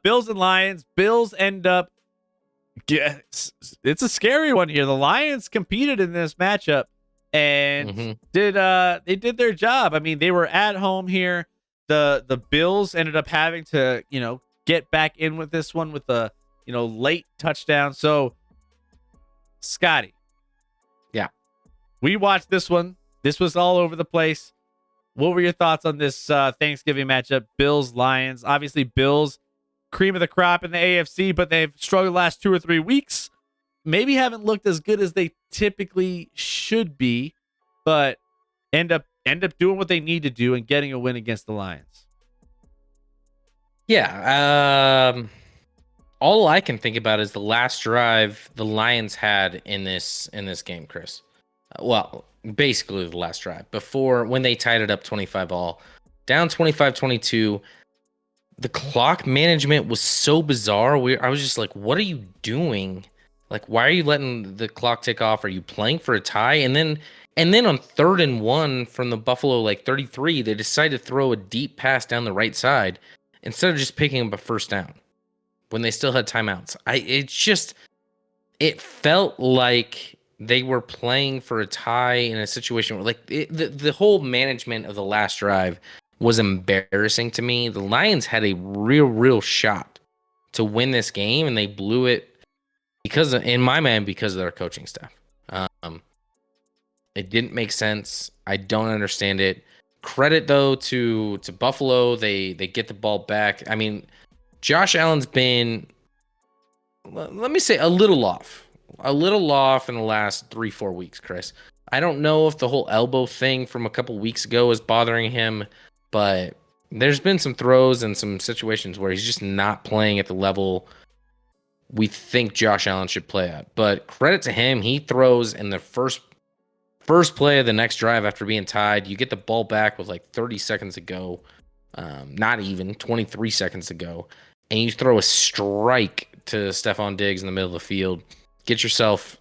Bills and Lions. Bills end up. It's a scary one here. The Lions competed in this matchup and they did their job. I mean, they were at home here. The Bills ended up having to, get back in with this one with a, late touchdown. So, Scotty. Yeah. We watched this one. This was all over the place. What were your thoughts on this Thanksgiving matchup? Bills, Lions. Obviously, Bills, cream of the crop in the AFC, but they've struggled the last 2 or 3 weeks. Maybe haven't looked as good as they typically should be, but end up doing what they need to do and getting a win against the Lions. Yeah. All I can think about is the last drive the Lions had in this game, Chris. Well, basically the last drive before when they tied it up 25-all, down 25-22. The clock management was so bizarre. I was just like, what are you doing? Like, why are you letting the clock tick off? Are you playing for a tie? And then on 3rd and 1 from the Buffalo 33, they decided to throw a deep pass down the right side instead of just picking up a first down when they still had timeouts. It felt like they were playing for a tie in a situation where the whole management of the last drive was embarrassing to me. The Lions had a real shot to win this game, and they blew it in my mind, because of their coaching staff. It didn't make sense. I don't understand it. Credit though to Buffalo, they get the ball back. I mean, Josh Allen's been, let me say, a little off in the last 3-4 weeks, Chris. I don't know if the whole elbow thing from a couple weeks ago is bothering him, but there's been some throws and some situations where he's just not playing at the level we think Josh Allen should play at. But credit to him, he throws in the first play of the next drive after being tied. You get the ball back with 30 seconds to go, not even 23 seconds to go, and you throw a strike to Stephon Diggs in the middle of the field. Get yourself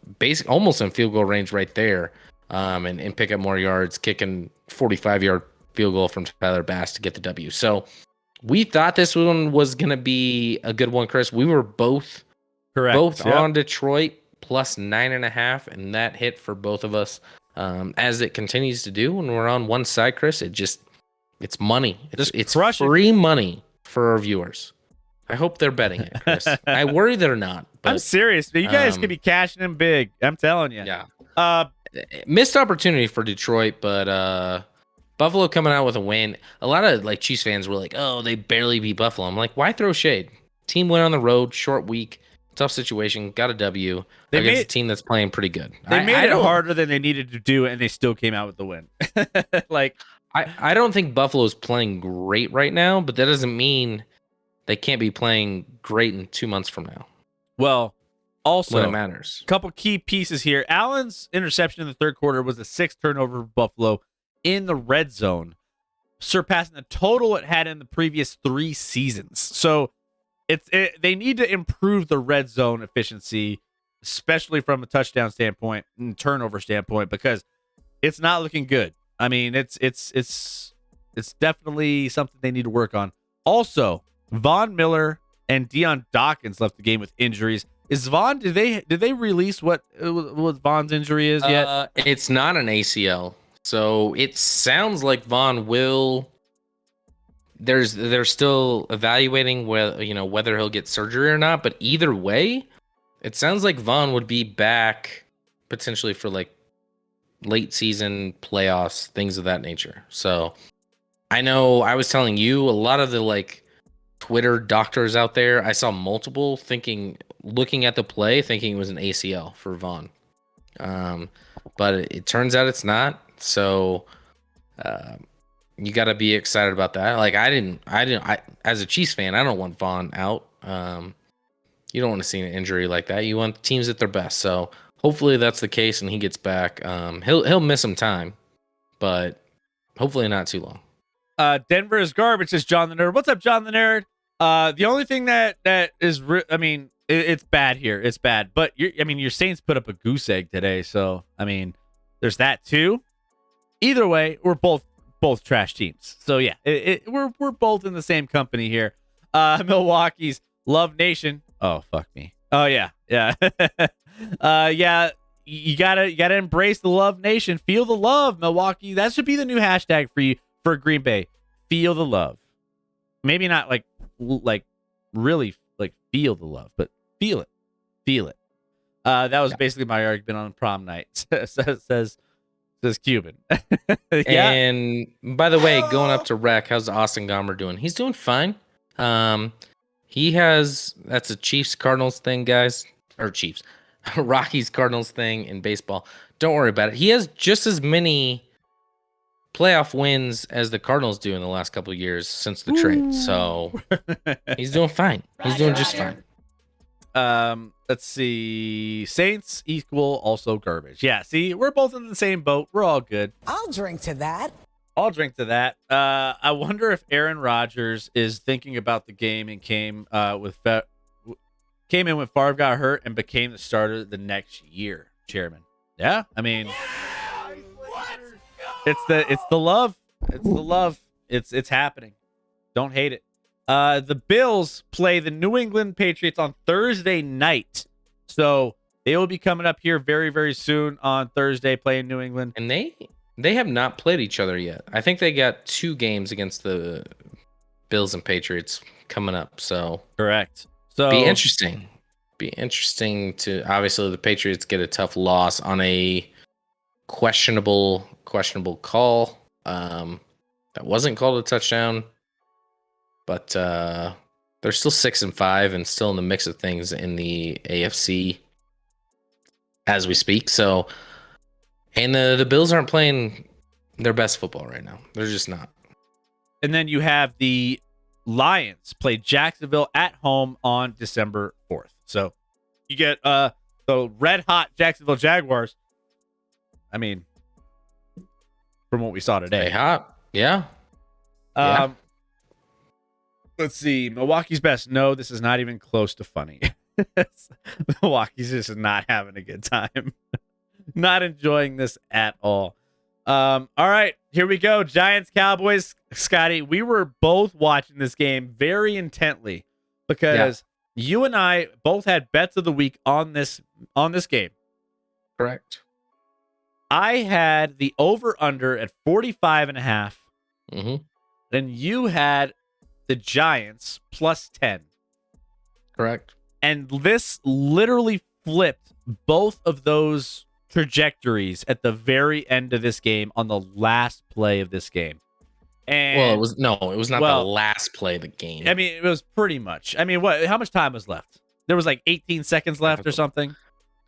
almost in field goal range right there, and pick up more yards, kicking 45-yard field goal from Tyler Bass to get the W. So we thought this one was going to be a good one, Chris. We were both on Detroit plus 9.5, and that hit for both of us. As it continues to do when we're on one side, Chris, it's money. It's free money for our viewers. I hope they're betting it, Chris. I worry they're not. But, I'm serious. You guys could be cashing in big. I'm telling you. Yeah. Missed opportunity for Detroit, but Buffalo coming out with a win. A lot of Chiefs fans were like, "Oh, they barely beat Buffalo." I'm like, why throw shade? Team went on the road, short week, tough situation, got a W against a team that's playing pretty good. They made it harder than they needed to do, and they still came out with the win. I don't think Buffalo's playing great right now, but that doesn't mean they can't be playing great in 2 months from now. Well, also, when it matters. A couple key pieces here. Allen's interception in the third quarter was the 6th turnover for Buffalo in the red zone, surpassing the total it had in the previous 3 seasons. So they need to improve the red zone efficiency, especially from a touchdown standpoint and turnover standpoint, because it's not looking good. I mean, it's definitely something they need to work on. Also, Von Miller and Deion Dawkins left the game with injuries. Is Von? Did they release what Von's injury is yet? It's not an ACL, so it sounds like Von will. They're still evaluating whether he'll get surgery or not. But either way, it sounds like Von would be back potentially for late season playoffs, things of that nature. So I know I was telling you, a lot of the Twitter doctors out there, I saw multiple looking at the play, thinking it was an ACL for Von. But it turns out it's not. So you got to be excited about that. I as a Chiefs fan, I don't want Von out. You don't want to see an injury like that. You want teams at their best. So hopefully that's the case and he gets back. He'll miss some time, but hopefully not too long. Denver is garbage, says John the Nerd. What's up, John the Nerd? The only thing that is, it's bad here. It's bad, but your Saints put up a goose egg today, so there's that too. Either way, we're both trash teams. So yeah, we're both in the same company here. Milwaukee's Love Nation. Oh, fuck me. Oh, yeah. Yeah. Yeah. You gotta embrace the Love Nation. Feel the love, Milwaukee. That should be the new hashtag for you for Green Bay. Feel the love. Maybe not like really like feel the love, but feel it. Feel it. That was basically my argument on prom night. says Cuban. Yeah. And by the way, going up to rec, how's Austin Gomer doing? He's doing fine. That's a Chiefs Cardinals thing, guys, or Chiefs, Rockies Cardinals thing in baseball. Don't worry about it. He has just as many playoff wins as the Cardinals do in the last couple of years since the trade. So he's doing fine. He's doing just fine. Let's see. Saints equal also garbage. Yeah, see, we're both in the same boat. We're all good. I'll drink to that. I wonder if Aaron Rodgers is thinking about the game and came in when Favre got hurt and became the starter the next year, Chairman. Yeah, I mean, it's the love. It's the love. It's happening. Don't hate it. The Bills play the New England Patriots on Thursday night. So they will be coming up here very, very soon on Thursday playing New England. And they have not played each other yet. I think they got 2 games against the Bills and Patriots coming up. So correct. So be interesting. Be interesting to obviously the Patriots get a tough loss on a questionable call. That wasn't called a touchdown. But they're still 6-5 and still in the mix of things in the AFC as we speak. So, and the Bills aren't playing their best football right now. They're just not. And then you have the Lions play Jacksonville at home on December 4th. So you get the red hot Jacksonville Jaguars. I mean, from what we saw today, Stay hot. Yeah. Let's see. Milwaukee's best. No, this is not even close to funny. Milwaukee's just not having a good time. Not enjoying this at all. All right, here we go. Giants, Cowboys. Scotty, we were both watching this game very intently because you and I both had bets of the week on this game. Correct. I had the over-under at 45.5. Mm-hmm. Then you had the Giants plus 10. Correct. And this literally flipped both of those trajectories at the very end of this game on the last play of this game. And it was not the last play of the game. I mean, it was pretty much. I mean, how much time was left? There was like 18 seconds left or something.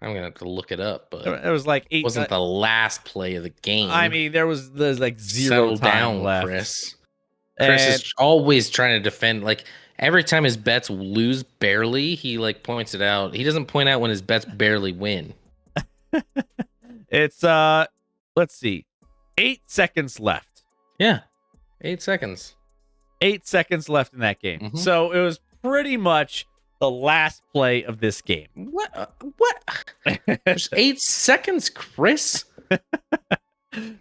I'm going to have to look it up, but it was like 8. It wasn't the last play of the game. I mean, there's like zero Settle time down, left. Chris is always trying to defend. Like every time his bets lose barely, he like points it out. He doesn't point out when his bets barely win. It's let's see, 8 seconds left. Yeah, 8 seconds. 8 seconds left in that game. Mm-hmm. So it was pretty much the last play of this game. What? There's 8 seconds, Chris.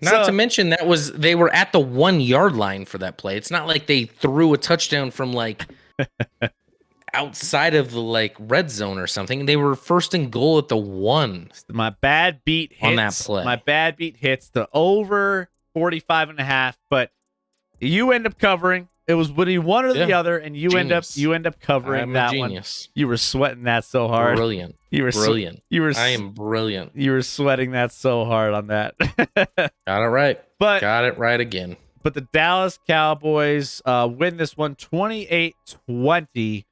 Not to mention they were at the 1 yard line for that play. It's not like they threw a touchdown from like outside of the like red zone or something. They were first and goal at the 1. My bad beat hits on that play. My bad beat hits the over 45.5, but you end up covering. It was winning one or the other, and you end up covering that one. You were sweating that so hard. Brilliant. Brilliant. I am brilliant. You were sweating that so hard on that. Got it right. Got it right again. But the Dallas Cowboys win this one 28-20.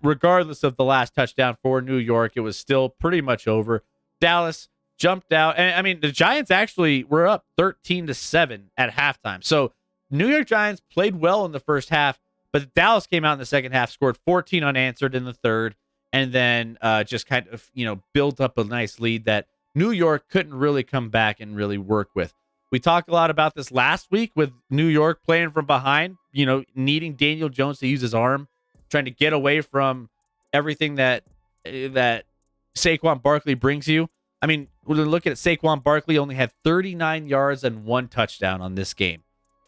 Regardless of the last touchdown for New York, it was still pretty much over. Dallas jumped out, and I mean the Giants actually were up 13-7 at halftime. So New York Giants played well in the first half, but Dallas came out in the second half, scored 14 unanswered in the third, and then just kind of, built up a nice lead that New York couldn't really come back and really work with. We talked a lot about this last week with New York playing from behind, needing Daniel Jones to use his arm, trying to get away from everything that Saquon Barkley brings you. I mean, when we look at it, Saquon Barkley only had 39 yards and 1 touchdown on this game.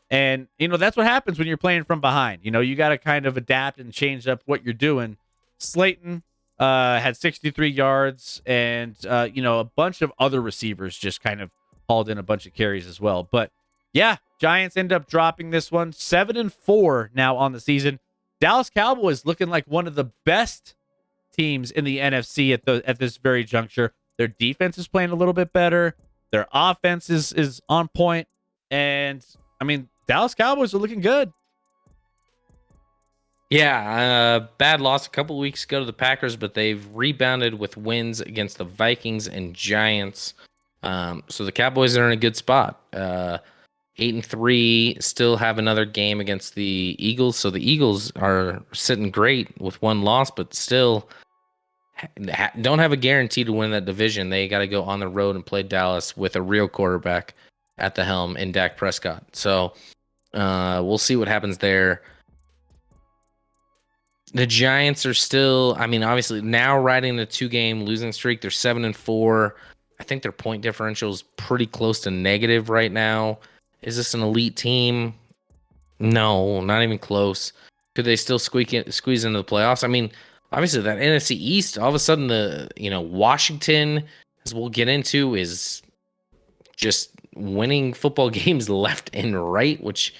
And, that's what happens when you're playing from behind. You got to kind of adapt and change up what you're doing. Slayton had 63 yards, and, a bunch of other receivers just kind of hauled in a bunch of carries as well. But, yeah, Giants end up dropping this one. 7-4 now on the season. Dallas Cowboys looking like one of the best teams in the NFC at this very juncture. Their defense is playing a little bit better. Their offense is on point. And, Dallas Cowboys are looking good. Yeah, bad loss a couple weeks ago to the Packers, but they've rebounded with wins against the Vikings and Giants. So the Cowboys are in a good spot. 8-3, still have another game against the Eagles. So the Eagles are sitting great with one loss, but still don't have a guarantee to win that division. They got to go on the road and play Dallas with a real quarterback at the helm in Dak Prescott. So we'll see what happens there. The Giants are still, obviously now riding the 2-game losing streak. They're 7-4. I think their point differential is pretty close to negative right now. Is this an elite team? No, not even close. Could they still squeeze into the playoffs? Obviously that NFC East, all of a sudden Washington, as we'll get into, is just winning football games left and right, which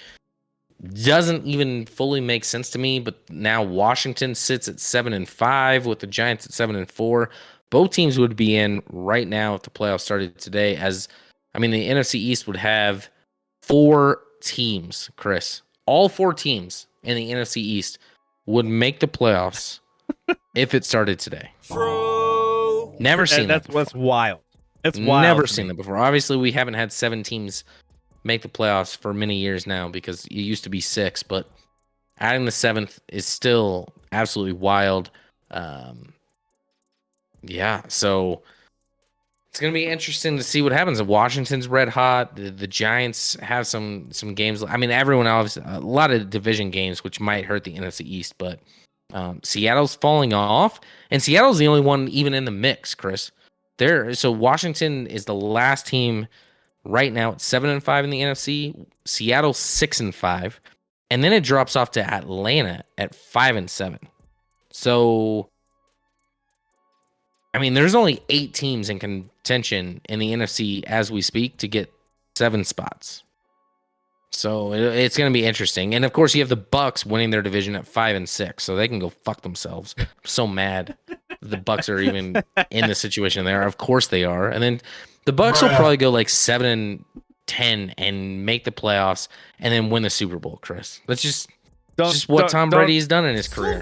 doesn't even fully make sense to me. But now Washington sits at 7-5 with the Giants at 7-4. Both teams would be in right now if the playoffs started today. The NFC East would have 4 teams, Chris. All 4 teams in the NFC East would make the playoffs if it started today. True. Never seen that before. That's wild. It's wild. Never seen that before. Obviously, we haven't had 7 teams make the playoffs for many years now because it used to be 6, but adding the 7th is still absolutely wild. So it's going to be interesting to see what happens. Washington's red hot. The Giants have some games. Everyone else, a lot of division games, which might hurt the NFC East, but Seattle's falling off, and Seattle's the only one even in the mix, Chris. So Washington is the last team right now at 7-5 in the NFC. Seattle 6-5, and then it drops off to Atlanta at 5-7. So, there's only 8 teams in contention in the NFC as we speak to get 7 spots. So it's going to be interesting. And of course, you have the Bucks winning their division at 5-6, so they can go fuck themselves. I'm so mad the Bucks are even in the situation there. Of course they are. And then the Bucks will probably go like 7-10 and make the playoffs and then win the Super Bowl, Chris. That's just what Tom Brady's done in his career.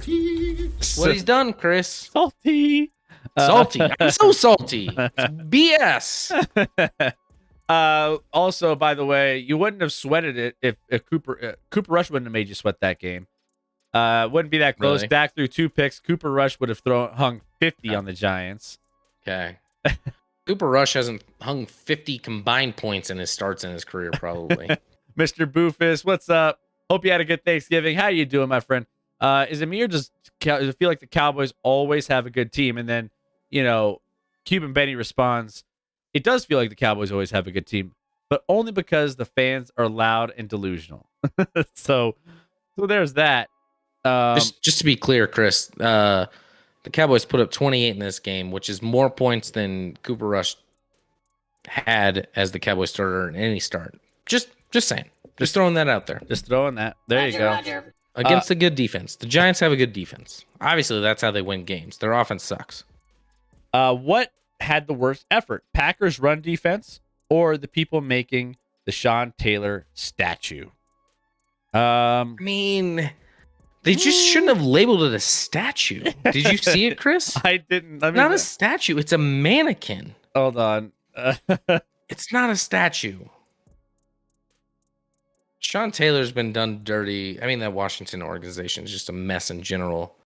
What he's done, Chris. Salty. I'm so salty. It's BS. Also, by the way, you wouldn't have sweated it if Cooper Rush wouldn't have made you sweat that game. Wouldn't be that close. Really? Dak threw 2 picks. Cooper Rush would have hung 50 on the Giants. Okay. Cooper Rush hasn't hung 50 combined points in his starts in his career, probably. Mr. Boofus, what's up? Hope you had a good Thanksgiving. How you doing, my friend? Is it me or does it feel like the Cowboys always have a good team? And then, Cuban Benny responds, it does feel like the Cowboys always have a good team, but only because the fans are loud and delusional. so there's that. Just to be clear, Chris, the Cowboys put up 28 in this game, which is more points than Cooper Rush had as the Cowboys starter in any start. Just saying. Just throwing that out there. Just throwing that. There you go. Against a good defense. The Giants have a good defense. Obviously, that's how they win games. Their offense sucks. What had the worst effort? Packers run defense or the people making the Sean Taylor statue? They just shouldn't have labeled it a statue. Did you see it, Chris? I didn't. Not a statue. It's a mannequin. Hold on. It's not a statue. Sean Taylor's been done dirty. That Washington organization is just a mess in general.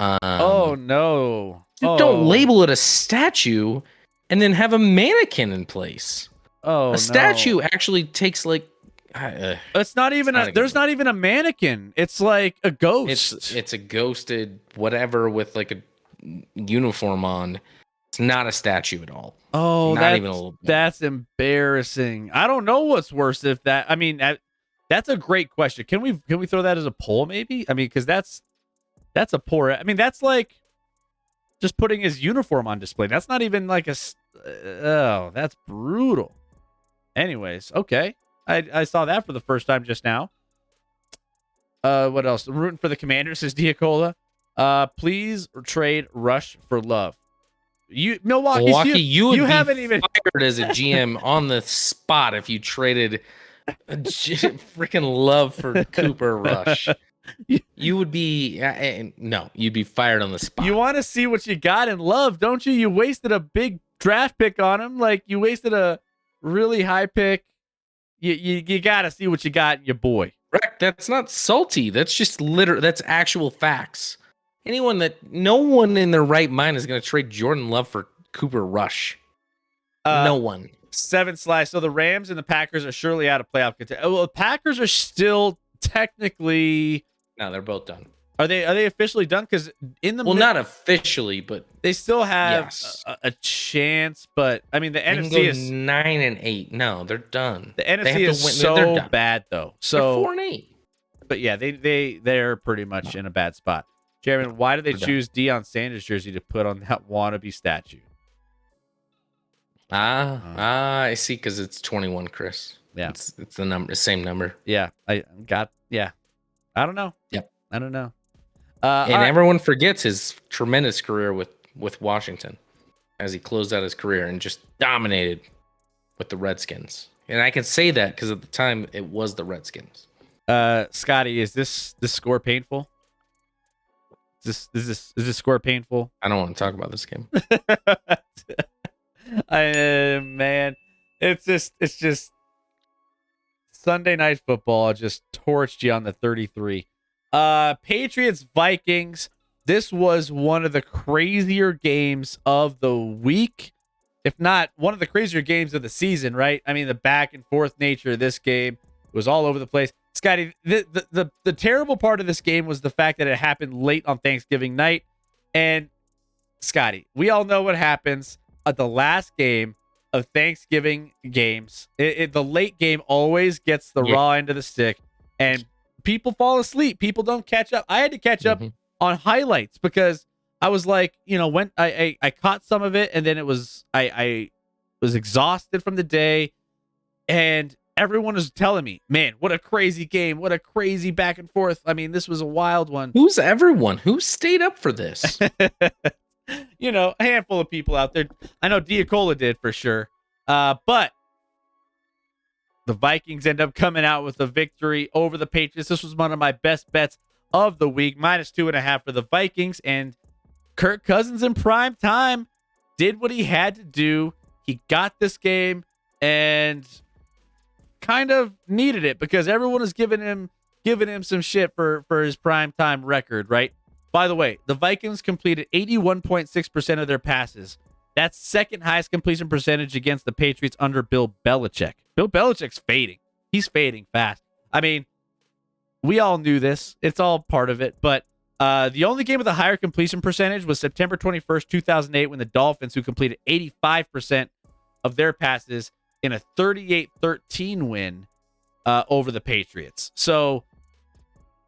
Oh, no. Don't label it a statue and then have a mannequin in place. Oh, a statue actually takes it's not even there's not even a mannequin. It's like a ghost. It's a ghosted whatever with like a uniform on. It's not a statue at all. Oh, that's embarrassing. I don't know what's worse if that. That's a great question. Can we throw that as a poll maybe? I mean, because that's a poor. I mean, that's like just putting his uniform on display. That's not even like oh, that's brutal. Anyways, okay. I saw that for the first time just now. What else? I'm rooting for the Commanders, says Diacola. Please trade Rush for Love. Milwaukee, you would you be haven't even fired as a GM on the spot if you traded freaking Love for Cooper Rush. You would be no, you'd be fired on the spot. You want to see what you got in Love, don't you? You wasted a big draft pick on him. Like you wasted a really high pick. You got to see what you got in your boy. Correct. That's not salty. That's just that's actual facts. No one in their right mind is going to trade Jordan Love for Cooper Rush. No one. 7 slice. So the Rams and the Packers are surely out of playoff contention. Well, the Packers are still technically. No, they're both done. Are they officially done? Because not officially, but they still have yes. a chance. But I mean, the NFC can go is 9-8. No, they're done. The NFC is so bad though. So they're 4-8. But yeah, they're pretty much in a bad spot. Chairman, why did they choose Deion Sanders jersey to put on that wannabe statue? I see, because it's 21, Chris. Yeah, it's the number, same number. Yeah, I don't know. Yep, I don't know. And everyone forgets his tremendous career with Washington, as he closed out his career and just dominated with the Redskins. And I can say that because at the time it was the Redskins. Scotty, is this score painful? Is this score painful? I don't want to talk about this game. Man, it's just Sunday Night Football just torched you on the 33. Patriots Vikings. This was one of the crazier games of the week, if not one of the crazier games of the season, right? I mean, the back and forth nature of this game was all over the place. Scotty, the terrible part of this game was the fact that it happened late on Thanksgiving night. And Scotty, we all know what happens at the last game of Thanksgiving games. The late game always gets the raw end of the stick, and people fall asleep. People don't catch up. I had to catch up on highlights because I was like, when I caught some of it, and then it was I was exhausted from the day, and everyone was telling me, man, what a crazy game. What a crazy back and forth. I mean, this was a wild one. Who's everyone? Who stayed up for this? A handful of people out there. I know Diacola did for sure. But the Vikings end up coming out with a victory over the Patriots. This was one of my best bets of the week. -2.5 for the Vikings. And Kirk Cousins in prime time did what he had to do. He got this game and kind of needed it because everyone is giving him some shit for his primetime record, right? By the way, the Vikings completed 81.6% of their passes. That's second highest completion percentage against the Patriots under Bill Belichick. Bill Belichick's fading. He's fading fast. I mean, we all knew this. It's all part of it. But the only game with a higher completion percentage was September 21st, 2008, when the Dolphins, who completed 85% of their passes in a 38-13 win over the Patriots. So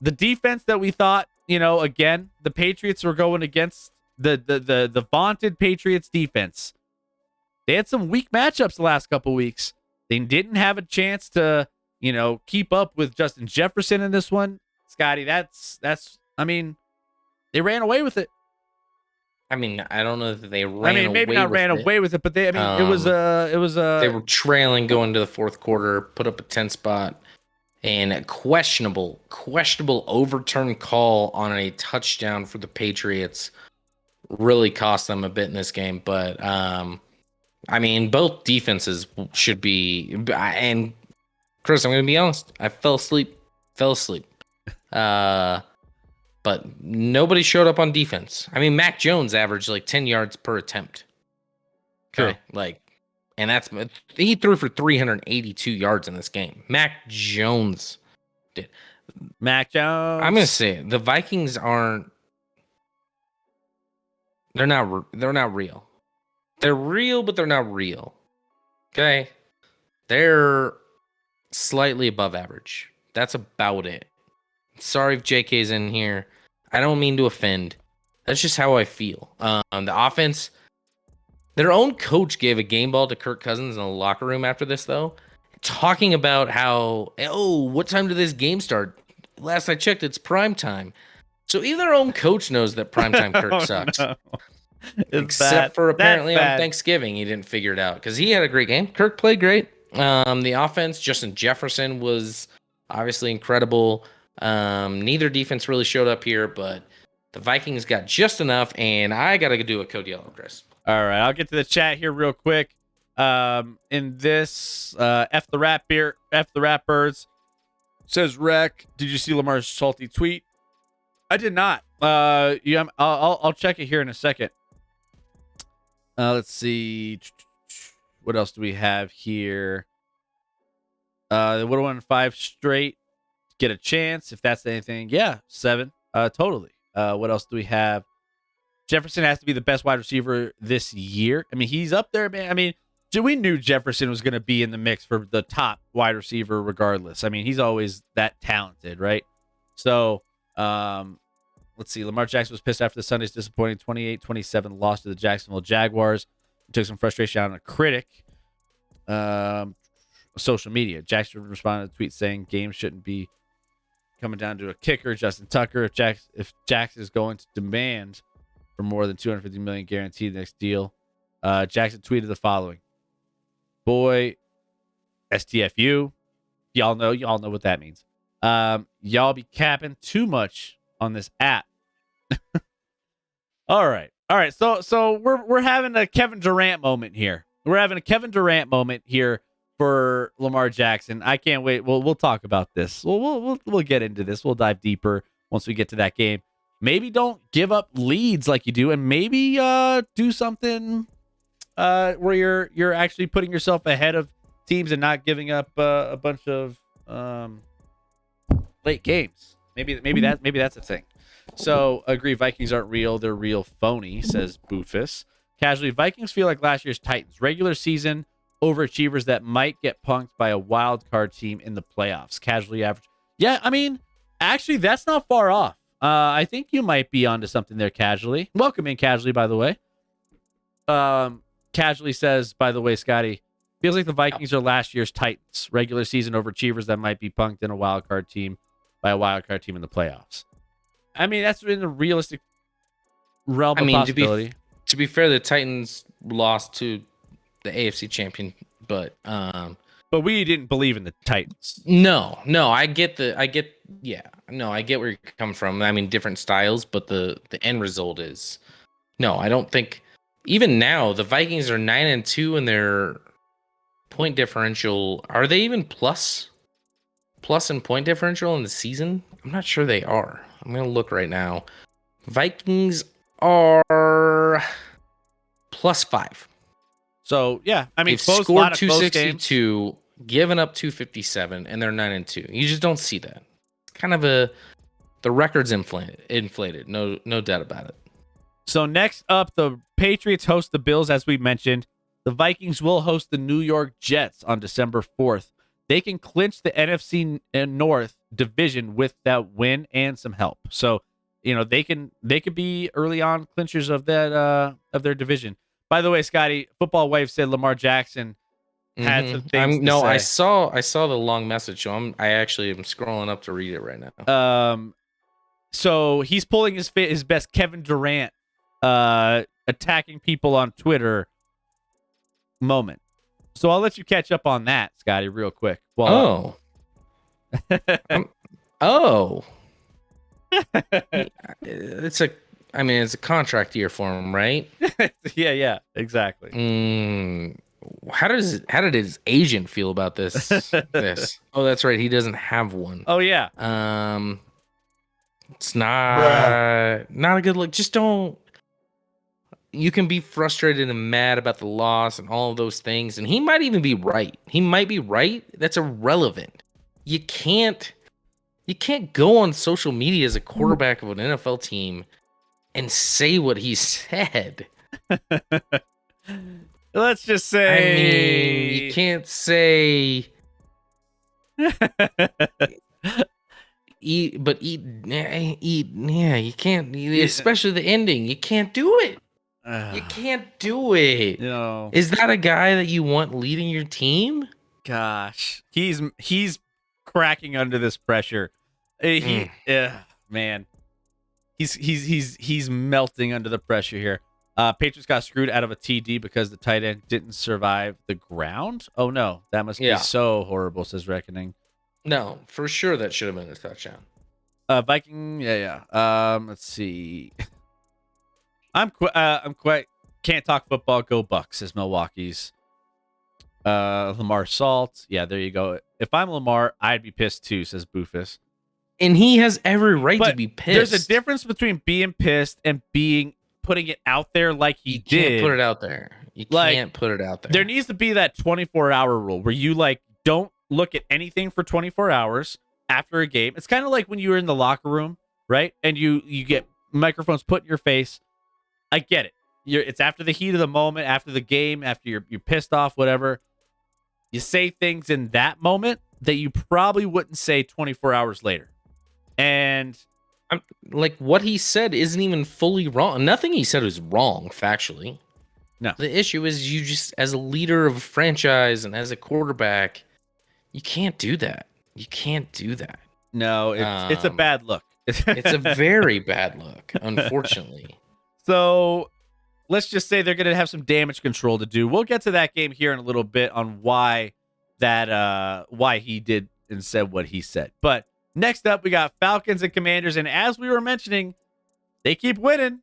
the defense that we thought, again, the Patriots were going against the vaunted Patriots defense. They had some weak matchups the last couple weeks. They didn't have a chance to, keep up with Justin Jefferson in this one. Scotty, I mean, they ran away with it. I mean, I don't know that they ran away. Maybe not ran away with it, but it was they were trailing going to the fourth quarter, put up a 10 spot, and a questionable overturned call on a touchdown for the Patriots really cost them a bit in this game. But both defenses should be. And Chris, I'm going to be honest, I fell asleep. But nobody showed up on defense. I mean, Mac Jones averaged like 10 yards per attempt. Okay. True. He threw for 382 yards in this game. Mac Jones did. Mac Jones. I'm going to say the Vikings they're not real. They're real, but they're not real. Okay. They're slightly above average. That's about it. Sorry if JK's in here. I don't mean to offend. That's just how I feel. The offense, their own coach gave a game ball to Kirk Cousins in the locker room after this, though, talking about how, oh, what time did this game start? Last I checked, it's prime time. So even their own coach knows that primetime Kirk Oh, sucks. no. Except for apparently on Thanksgiving, he didn't figure it out because he had a great game. Kirk played great. The offense, Justin Jefferson was obviously incredible. Neither defense really showed up here, but the Vikings got just enough, and I got to do a code yellow, Chris. All right, I'll get to the chat here real quick. In this, F the Rat Beer, F the Rat Birds says, Rec, did you see Lamar's salty tweet? I did not. Yeah, I'll check it here in a second. Let's see. What else do we have here? They would have won 5 straight. Get a chance if that's anything. Yeah, 7. Totally. What else do we have? Jefferson has to be the best wide receiver this year. I mean, he's up there, man. I mean, we knew Jefferson was going to be in the mix for the top wide receiver regardless. I mean, he's always that talented, right? So, let's see. Lamar Jackson was pissed after the Sunday's disappointing 28-27 loss to the Jacksonville Jaguars. He took some frustration out on a critic. Social media. Jackson responded to a tweet saying games shouldn't be coming down to a kicker, Justin Tucker. If Jackson is going to demand for more than $250 million guaranteed next deal, Jackson tweeted the following: "Boy, STFU, y'all know what that means. Y'all be capping too much on this app." All right. So we're having a Kevin Durant moment here. We're having a Kevin Durant moment here for Lamar Jackson. I can't wait. We'll talk about this. We'll get into this. We'll dive deeper once we get to that game. Maybe don't give up leads like you do, and maybe do something where you're actually putting yourself ahead of teams and not giving up a bunch of late games. Maybe that's a thing. So agree, Vikings aren't real. They're real phony, says Boofus. Casually, Vikings feel like last year's Titans. Regular season overachievers that might get punked by a wild card team in the playoffs. Casually average. Yeah, I mean, actually, that's not far off. I think you might be onto something there, Casually. Welcome in, Casually, by the way. Casually says, by the way, Scotty, feels like the Vikings are last year's Titans. Regular season overachievers that might be punked in a wild card team by a wild card team in the playoffs. I mean, that's in the realistic realm of possibility. To be fair, the Titans lost to the AFC champion, but we didn't believe in the Titans. No, I get where you're coming from. I mean, different styles, but the end result is no. I don't think even now the Vikings are 9-2 and their point differential. Are they even plus in point differential in the season? I'm not sure they are. I'm gonna look right now. Vikings are +5. So yeah, I mean, they've scored 262, given up 257, and they're 9-2. You just don't see that. It's kind of the record's inflated. No doubt about it. So next up, the Patriots host the Bills, as we mentioned. The Vikings will host the New York Jets on December 4th. They can clinch the NFC North division with that win and some help. So, they could be early on clinchers of that of their division. By the way, Scotty, Football Wife said Lamar Jackson had some things to say. I saw the long message, so I actually am scrolling up to read it right now. So he's pulling his best Kevin Durant attacking people on Twitter moment. So I'll let you catch up on that, Scotty, real quick. Well, it's a contract year for him, right? yeah, exactly. How did his agent feel about this? Oh, that's right, he doesn't have one. Oh yeah. It's not a good look. Just don't. You can be frustrated and mad about the loss and all of those things, and he might even be right. He might be right. That's irrelevant. You can't go on social media as a quarterback of an NFL team and say what he said. Let's just say, I mean, you can't say yeah, you can't, especially the ending. You can't do it. You can't do it. You know, Is that a guy that you want leading your team? gosh, he's cracking under this pressure. Man, he's melting under the pressure here. Patriots got screwed out of a TD because the tight end didn't survive the ground. Oh no, that must be Yeah. so horrible, says Reckoning. No, for sure that should have been a touchdown. Viking, yeah. Let's see. I'm quite can't talk football. Go Bucks, says Milwaukee's. Lamar Salt. Yeah, there you go. If I'm Lamar, I'd be pissed too, says Boofus. And he has every right to be pissed. There's a difference between being pissed and putting it out there like he did. You can't put it out there. You can't put it out there. There needs to be that 24-hour rule where you don't look at anything for 24 hours after a game. It's kind of like when you were in the locker room, right? And you get microphones put in your face. I get it. It's after the heat of the moment, after the game, after you're pissed off, whatever. You say things in that moment that you probably wouldn't say 24 hours later. And like what he said isn't even fully wrong. Nothing he said was wrong, factually. No. The issue is you just, as a leader of a franchise and as a quarterback, you can't do that. You can't do that. No, it's a bad look. It's a very bad look, unfortunately. So let's just say they're going to have some damage control to do. We'll get to that game here in a little bit on why he did and said what he said. But next up, we got Falcons and Commanders, and as we were mentioning, they keep winning.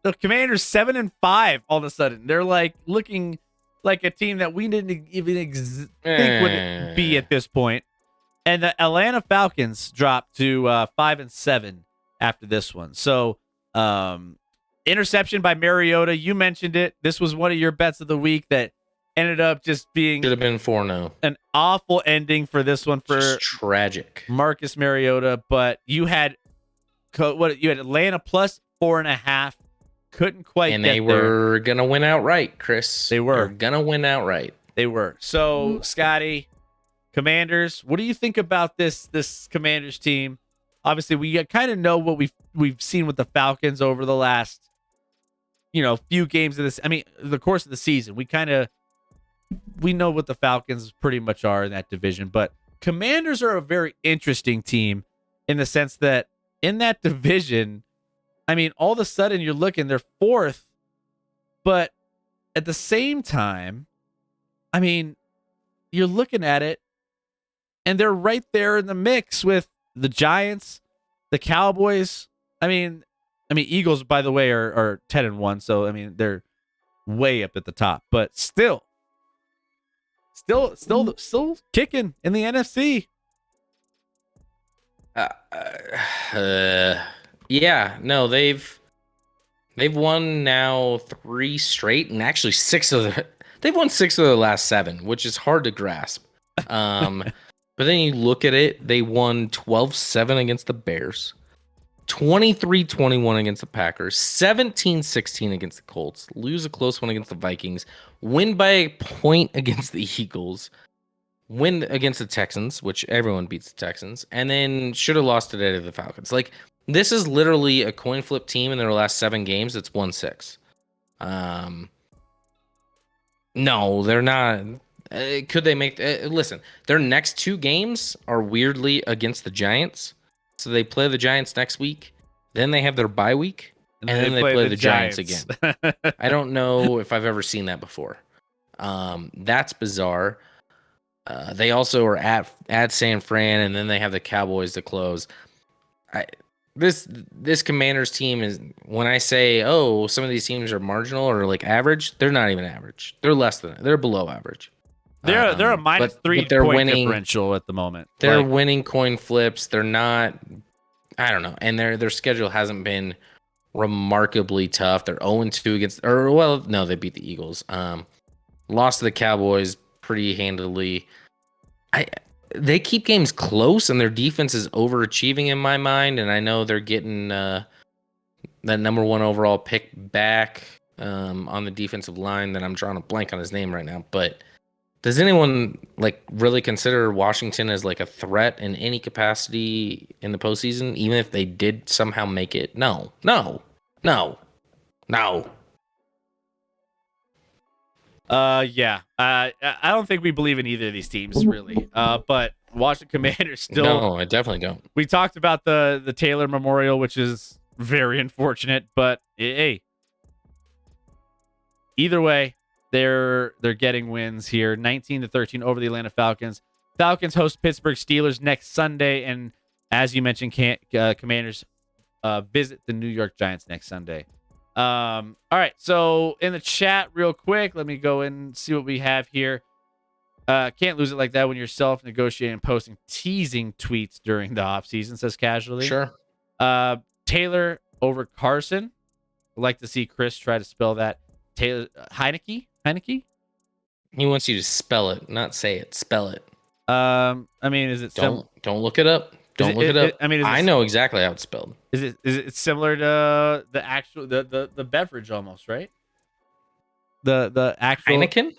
The Commanders 7-5 all of a sudden. They're looking like a team that we didn't even think would be at this point. And the Atlanta Falcons dropped to 5-7 after this one. So, interception by Mariota. You mentioned it. This was one of your bets of the week that ended up just being should have been 4-0. An awful ending for this one for just tragic Marcus Mariota. But you had Atlanta plus 4.5. Couldn't quite and get they were gonna win outright, Chris. They were gonna win outright. They were. So, Scotty, Commanders, what do you think about this Commanders team? Obviously, we kind of know what we've seen with the Falcons over the last few games of this. I mean, the course of the season. We know what the Falcons pretty much are in that division, but Commanders are a very interesting team in the sense that in that division, I mean, all of a sudden you're looking, they're fourth, but at the same time, I mean, you're looking at it and they're right there in the mix with the Giants, the Cowboys. I mean, Eagles, by the way, are 10-1, so I mean they're way up at the top, but still kicking in the NFC. Yeah, no, they've won now 3 straight, and actually they've won 6 of the last 7, which is hard to grasp. But then you look at it, they won 12-7 against the Bears, 23-21 against the Packers, 17-16 against the Colts, lose a close one against the Vikings, win by a point against the Eagles, win against the Texans, which everyone beats the Texans, and then should have lost today to the Falcons. This is literally a coin flip team in their last 7 games that's won 6. No, they're not. Could they make... listen, their next 2 games are weirdly against the Giants. So they play the Giants next week. Then they have their bye week. And then they play the Giants again. I don't know if I've ever seen that before. That's bizarre. They also are at San Fran, and then they have the Cowboys to close. This Commanders team is, when I say, oh, some of these teams are marginal or average, they're not even average. They're less than it. They're below average. They're a minus 3 point differential at the moment. They're winning coin flips. They're not. I don't know, and their schedule hasn't been remarkably tough. They're 0-2 against, they beat the Eagles. Lost to the Cowboys pretty handily. They keep games close, and their defense is overachieving in my mind. And I know they're getting that number 1 overall pick back on the defensive line. That I'm drawing a blank on his name right now, but Does anyone like really consider Washington as like a threat in any capacity in the postseason, even if they did somehow make it? No, no, no, no. Yeah. I don't think we believe in either of these teams really. But Washington Commanders still. No, I definitely don't. We talked about the Taylor Memorial, which is very unfortunate, but hey, either way, they're getting wins here. 19-13 over the Atlanta Falcons. Falcons host Pittsburgh Steelers next Sunday, and as you mentioned, Commanders visit the New York Giants next Sunday. All right, so in the chat, real quick, let me go and see what we have here. Can't lose it like that when you're self-negotiating and posting teasing tweets during the offseason, says casually. Sure. Taylor over Carson. I'd like to see Chris try to spell that. Taylor Heineke? He wants you to spell it, not say it. Spell it. I mean, is it Don't look it up. Don't look it up. I mean, I know exactly how it's spelled. Is it similar to the actual the beverage almost, right? The actual Heineken.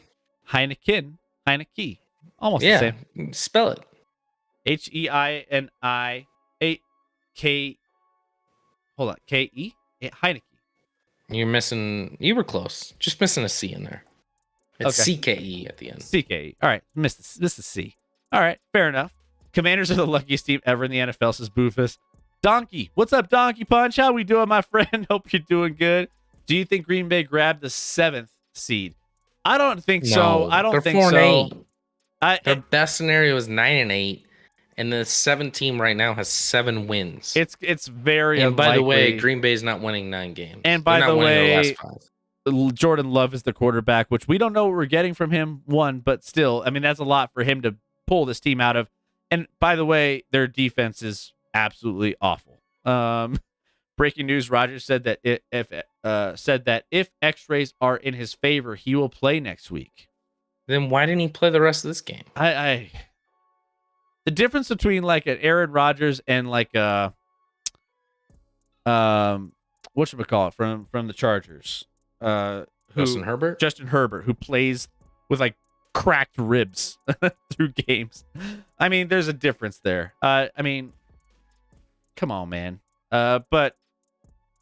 Almost the same. Spell it. HEINI hold on. KE? Heineke. You were close. Just missing a C in there. It's Okay. CKE at the end. CKE. All right. Missed the C. All right. Fair enough. Commanders are the luckiest team ever in the NFL, says Boofus. Donkey. What's up, Donkey Punch? How we doing, my friend? Hope you're doing good. Do you think Green Bay grabbed the 7th seed? I don't think so. I don't think so. Their best scenario is 9-8, and the 7th team right now has 7 wins. It's very and unlikely. By the way, Green Bay's not winning 9 games. And by the way, last 5. Jordan Love is the quarterback, which we don't know what we're getting from him. But still, I mean, that's a lot for him to pull this team out of. And by the way, their defense is absolutely awful. Breaking news: Rodgers said that if X-rays are in his favor, he will play next week. Then why didn't he play the rest of this game? The difference between like an Aaron Rodgers and like whatchamacallit from the Chargers, Justin Herbert, who plays with like cracked ribs through games. I mean, there's a difference there. I mean, come on, man. But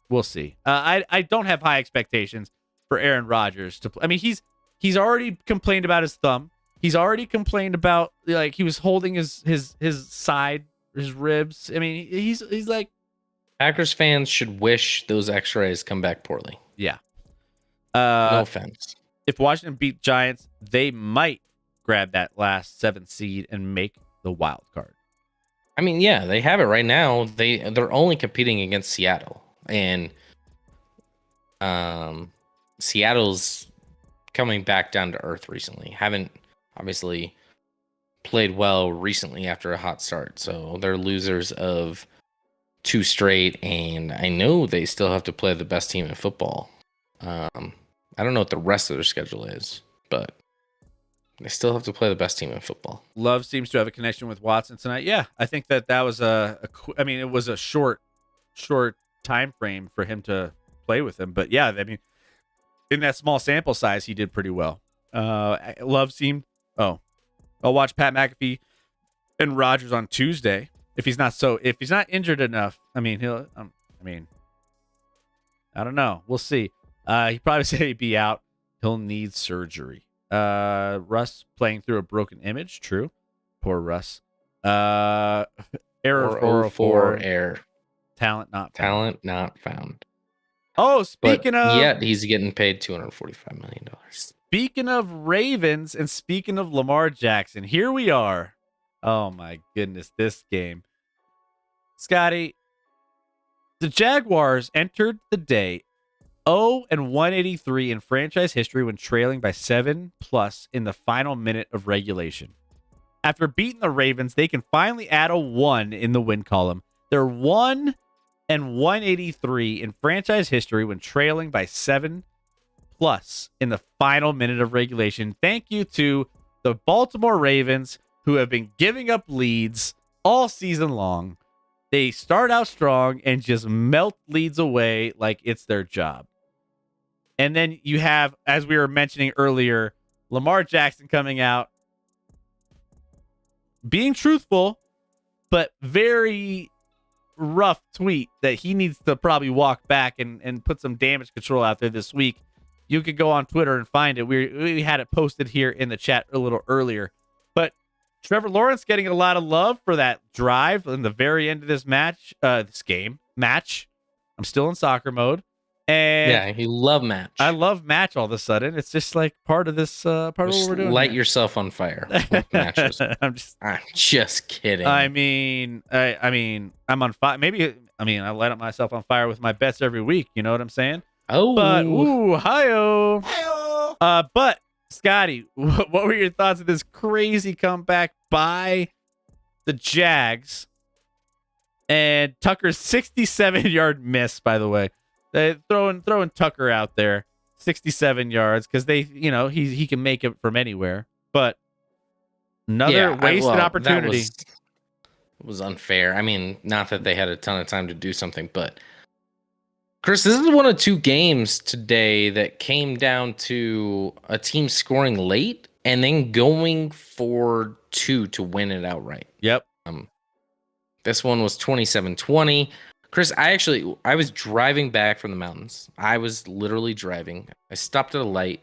we'll see. I don't have high expectations for Aaron Rodgers to play. I mean, he's already complained about his thumb. He's already complained about like he was holding his side, his ribs. I mean, he's like Packers fans should wish those X-rays come back poorly. Yeah. No offense. If Washington beat Giants, they might grab that last 7th seed and make the wild card. I mean, yeah, they have it right now. They're only competing against Seattle, and Seattle's coming back down to earth recently. Haven't obviously played well recently after a hot start, so they're losers of 2 straight. And I know they still have to play the best team in football. I don't know what the rest of their schedule is, but they still have to play the best team in football. Love seems to have a connection with Watson tonight. Yeah, I think that was I mean, it was a short time frame for him to play with him. But yeah, I mean, in that small sample size, he did pretty well. Love seemed. Oh, I'll watch Pat McAfee and Rodgers on Tuesday. If he's not injured enough, I mean, he'll. I don't know. We'll see. He probably said he'd be out. He'll need surgery. Russ playing through a broken image. True. Poor Russ. Error 404. Error. Talent not found. Oh, speaking of. Yet he's getting paid $245 million. Speaking of Ravens and speaking of Lamar Jackson, here we are. Oh my goodness, this game. Scotty, the Jaguars entered the day 0-183 in franchise history when trailing by 7+ in the final minute of regulation. After beating the Ravens, they can finally add a 1 in the win column. They're 1-183 in franchise history when trailing by 7+ in the final minute of regulation. Thank you to the Baltimore Ravens, who have been giving up leads all season long. They start out strong and just melt leads away like it's their job. And then you have, as we were mentioning earlier, Lamar Jackson coming out being truthful, but very rough tweet that he needs to probably walk back and put some damage control out there this week. You could go on Twitter and find it. We had it posted here in the chat a little earlier. But Trevor Lawrence getting a lot of love for that drive in the very end of this match, I'm still in soccer mode. And yeah, you love match. I love match all of a sudden. It's just like part of this part of what we're doing. Light here. yourself on fire with matches. I'm just kidding. I mean, I'm on fire. I light up myself on fire with my bets every week. You know what I'm saying? Oh, but hi-oh. But Scotty, what were your thoughts of this crazy comeback by the Jags and Tucker's 67-yard miss? By the way, they throwing Tucker out there 67 yards because he can make it from anywhere, but another wasted opportunity. It was unfair. I mean, not that they had a ton of time to do something, but Chris, this is one of two games today that came down to a team scoring late and then going for two to win it outright. Yep. This one was 27-20. Chris, I was driving back from the mountains. I was literally driving. I stopped at a light.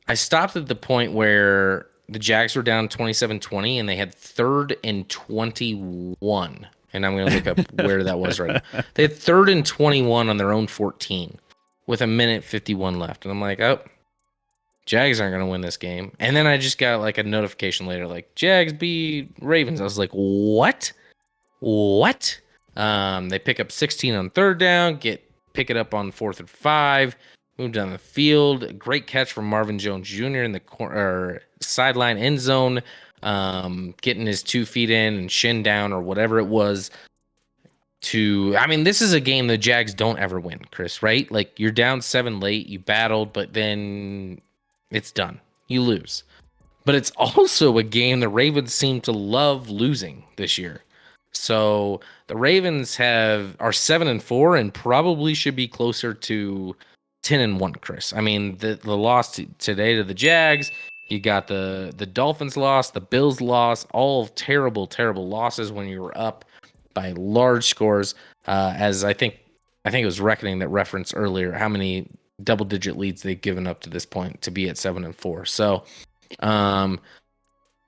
I stopped at the point where the Jags were down 27-20 and they had 3rd and 21. And I'm going to look up where that was right now. They had 3rd and 21 on their own 14 with 1:51 left. And I'm like, oh, Jags aren't going to win this game. And then I just got like a notification later, like, Jags beat Ravens. I was like, what? They pick up 16 on 3rd down, pick it up on 4th and 5, move down the field. Great catch from Marvin Jones Jr. in the sideline end zone. Getting his 2 feet in and shin down or whatever it was this is a game the Jags don't ever win, Chris, right? Like you're down 7 late, you battled, but then it's done. You lose. But it's also a game the Ravens seem to love losing this year. So the Ravens are 7-4 and probably should be closer to 10-1, Chris. I mean, the loss today to the Jags, you got the Dolphins loss, the Bills loss, all terrible, terrible losses when you were up by large scores. As I think it was Reckoning that referenced earlier how many double-digit leads they've given up to this point to be at 7-4. So,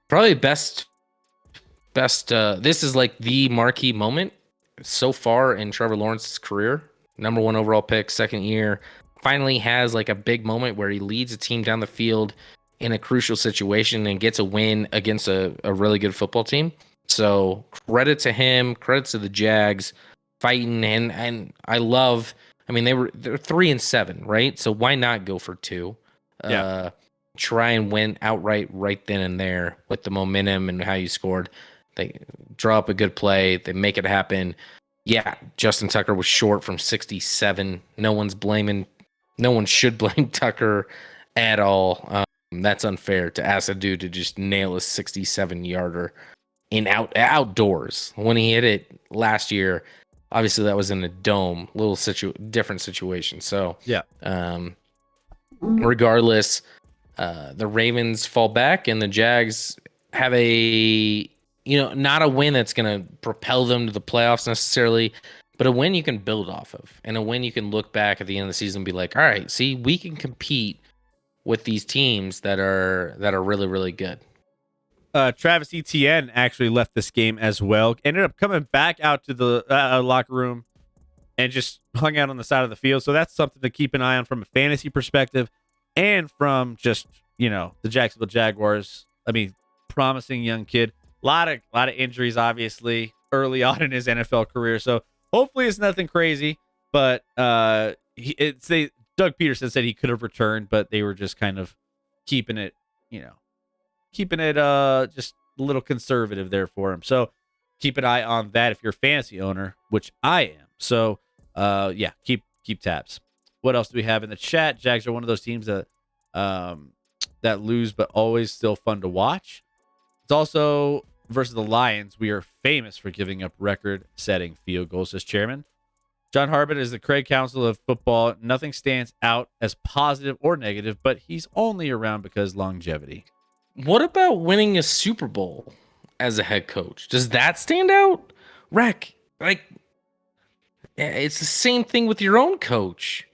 probably best. This is like the marquee moment so far in Trevor Lawrence's career. Number 1 overall pick, 2nd year, finally has like a big moment where he leads a team down the field in a crucial situation and gets a win against a really good football team. So credit to him, credit to the Jags fighting. And I love, they're 3-7, right? So why not go for 2? Yeah. Try and win outright right then and there with the momentum and how you scored. They draw up a good play. They make it happen. Yeah, Justin Tucker was short from 67. No one should blame Tucker at all. That's unfair to ask a dude to just nail a 67-yarder in outdoors. When he hit it last year, obviously that was in a dome, different situation. So yeah. Regardless, the Ravens fall back and the Jags have not a win that's going to propel them to the playoffs necessarily, but a win you can build off of, and a win you can look back at the end of the season and be like, all right, see, we can compete with these teams that are really, really good. Travis Etienne actually left this game as well. Ended up coming back out to the locker room and just hung out on the side of the field. So that's something to keep an eye on from a fantasy perspective and from just, the Jacksonville Jaguars. Promising young kid. A lot of injuries, obviously, early on in his NFL career. So hopefully it's nothing crazy. But Doug Peterson said he could have returned, but they were just kind of keeping it just a little conservative there for him. So keep an eye on that if you're a fantasy owner, which I am. So keep tabs. What else do we have in the chat? Jags are one of those teams that lose, but always still fun to watch. It's also versus the Lions. We are famous for giving up record-setting field goals, says Chairman. John Harbin is the Craig Council of Football. Nothing stands out as positive or negative, but he's only around because longevity. What about winning a Super Bowl? as a head coach. Does that stand out? Wreck, like, it's the same thing with your own coach.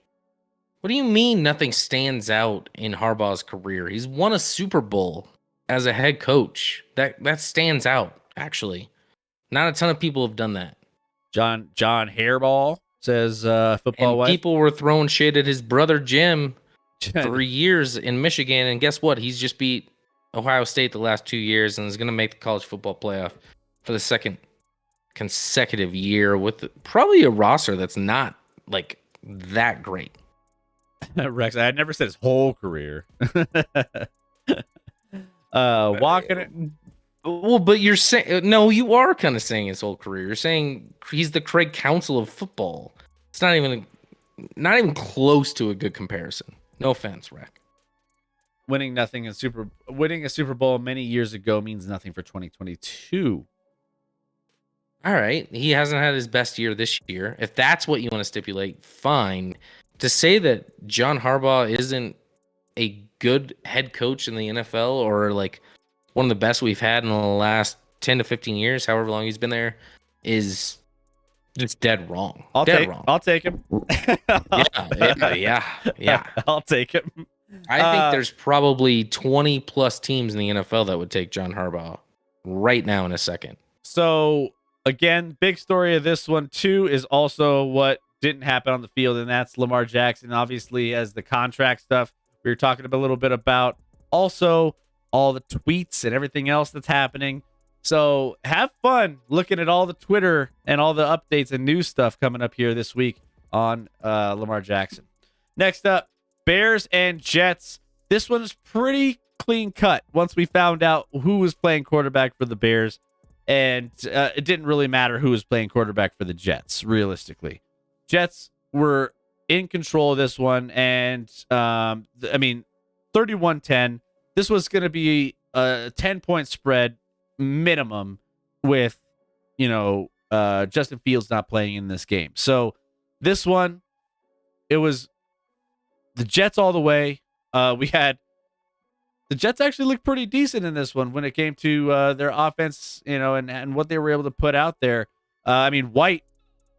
What do you mean nothing stands out in Harbaugh's career? He's won a Super Bowl as a head coach. That stands out, actually. Not a ton of people have done that. John Hairball says football And wife. people were throwing shade at his brother Jim for years in Michigan, and guess what? He's just beat Ohio State the last 2 years and is going to make the college football playoff for the second consecutive year with probably a roster that's not like that great. Rex, I had never said his whole career. Walking it. Well, but you're saying no, you are kind of saying his whole career. You're saying he's the Craig Counsell of football. It's not even close to a good comparison. No offense, Rack. Winning a Super Bowl many years ago means nothing for 2022. All right, he hasn't had his best year this year. If that's what you want to stipulate, fine. To say that John Harbaugh isn't a good head coach in the NFL or like one of the best we've had in the last 10 to 15 years, however long he's been there, is just dead wrong. I'll take him. Yeah. I'll take him. I think there's probably 20 plus teams in the NFL that would take John Harbaugh right now in a second. So again, big story of this one too is also what didn't happen on the field, and that's Lamar Jackson, obviously, as the contract stuff we were talking a little bit about. Also, all the tweets and everything else that's happening. So have fun looking at all the Twitter and all the updates and news stuff coming up here this week on Lamar Jackson. Next up, Bears and Jets. This one is pretty clean cut once we found out who was playing quarterback for the Bears. And it didn't really matter who was playing quarterback for the Jets, realistically. Jets were in control of this one. And, 31-10. This was going to be a 10-point spread minimum with, Justin Fields not playing in this game. So this one, it was the Jets all the way. The Jets actually looked pretty decent in this one when it came to their offense, and what they were able to put out there. White,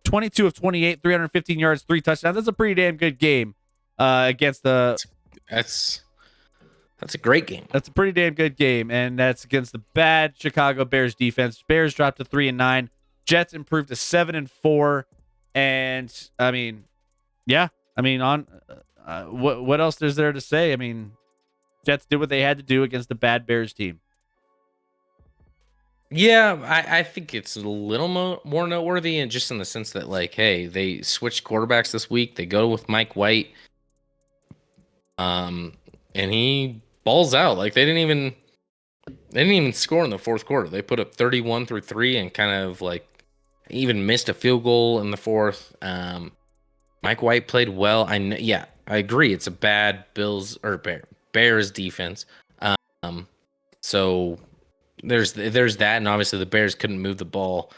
22 of 28, 315 yards, 3 touchdowns. That's a pretty damn good game against the. That's a great game. That's a pretty damn good game, and that's against the bad Chicago Bears defense. Bears dropped to 3-9. Jets improved to 7-4, and what else is there to say? Jets did what they had to do against the bad Bears team. Yeah, I think it's a little more noteworthy, and just in the sense that, hey, they switched quarterbacks this week. They go with Mike White, and he balls out. They didn't even score in the fourth quarter. They put up 31 through 3 and kind of even missed a field goal in the fourth. Mike White played well. I agree. It's a bad Bears defense. So there's that, and obviously the Bears couldn't move the ball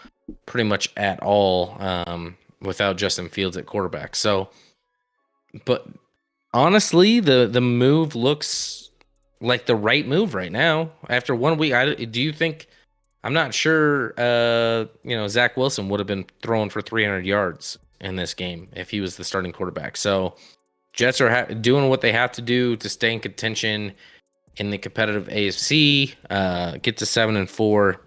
pretty much at all without Justin Fields at quarterback. So, but honestly, the move looks like the right move right now. After 1 week, do you think? I'm not sure. Zach Wilson would have been throwing for 300 yards in this game if he was the starting quarterback. So Jets are doing what they have to do to stay in contention in the competitive AFC, get to 7-4,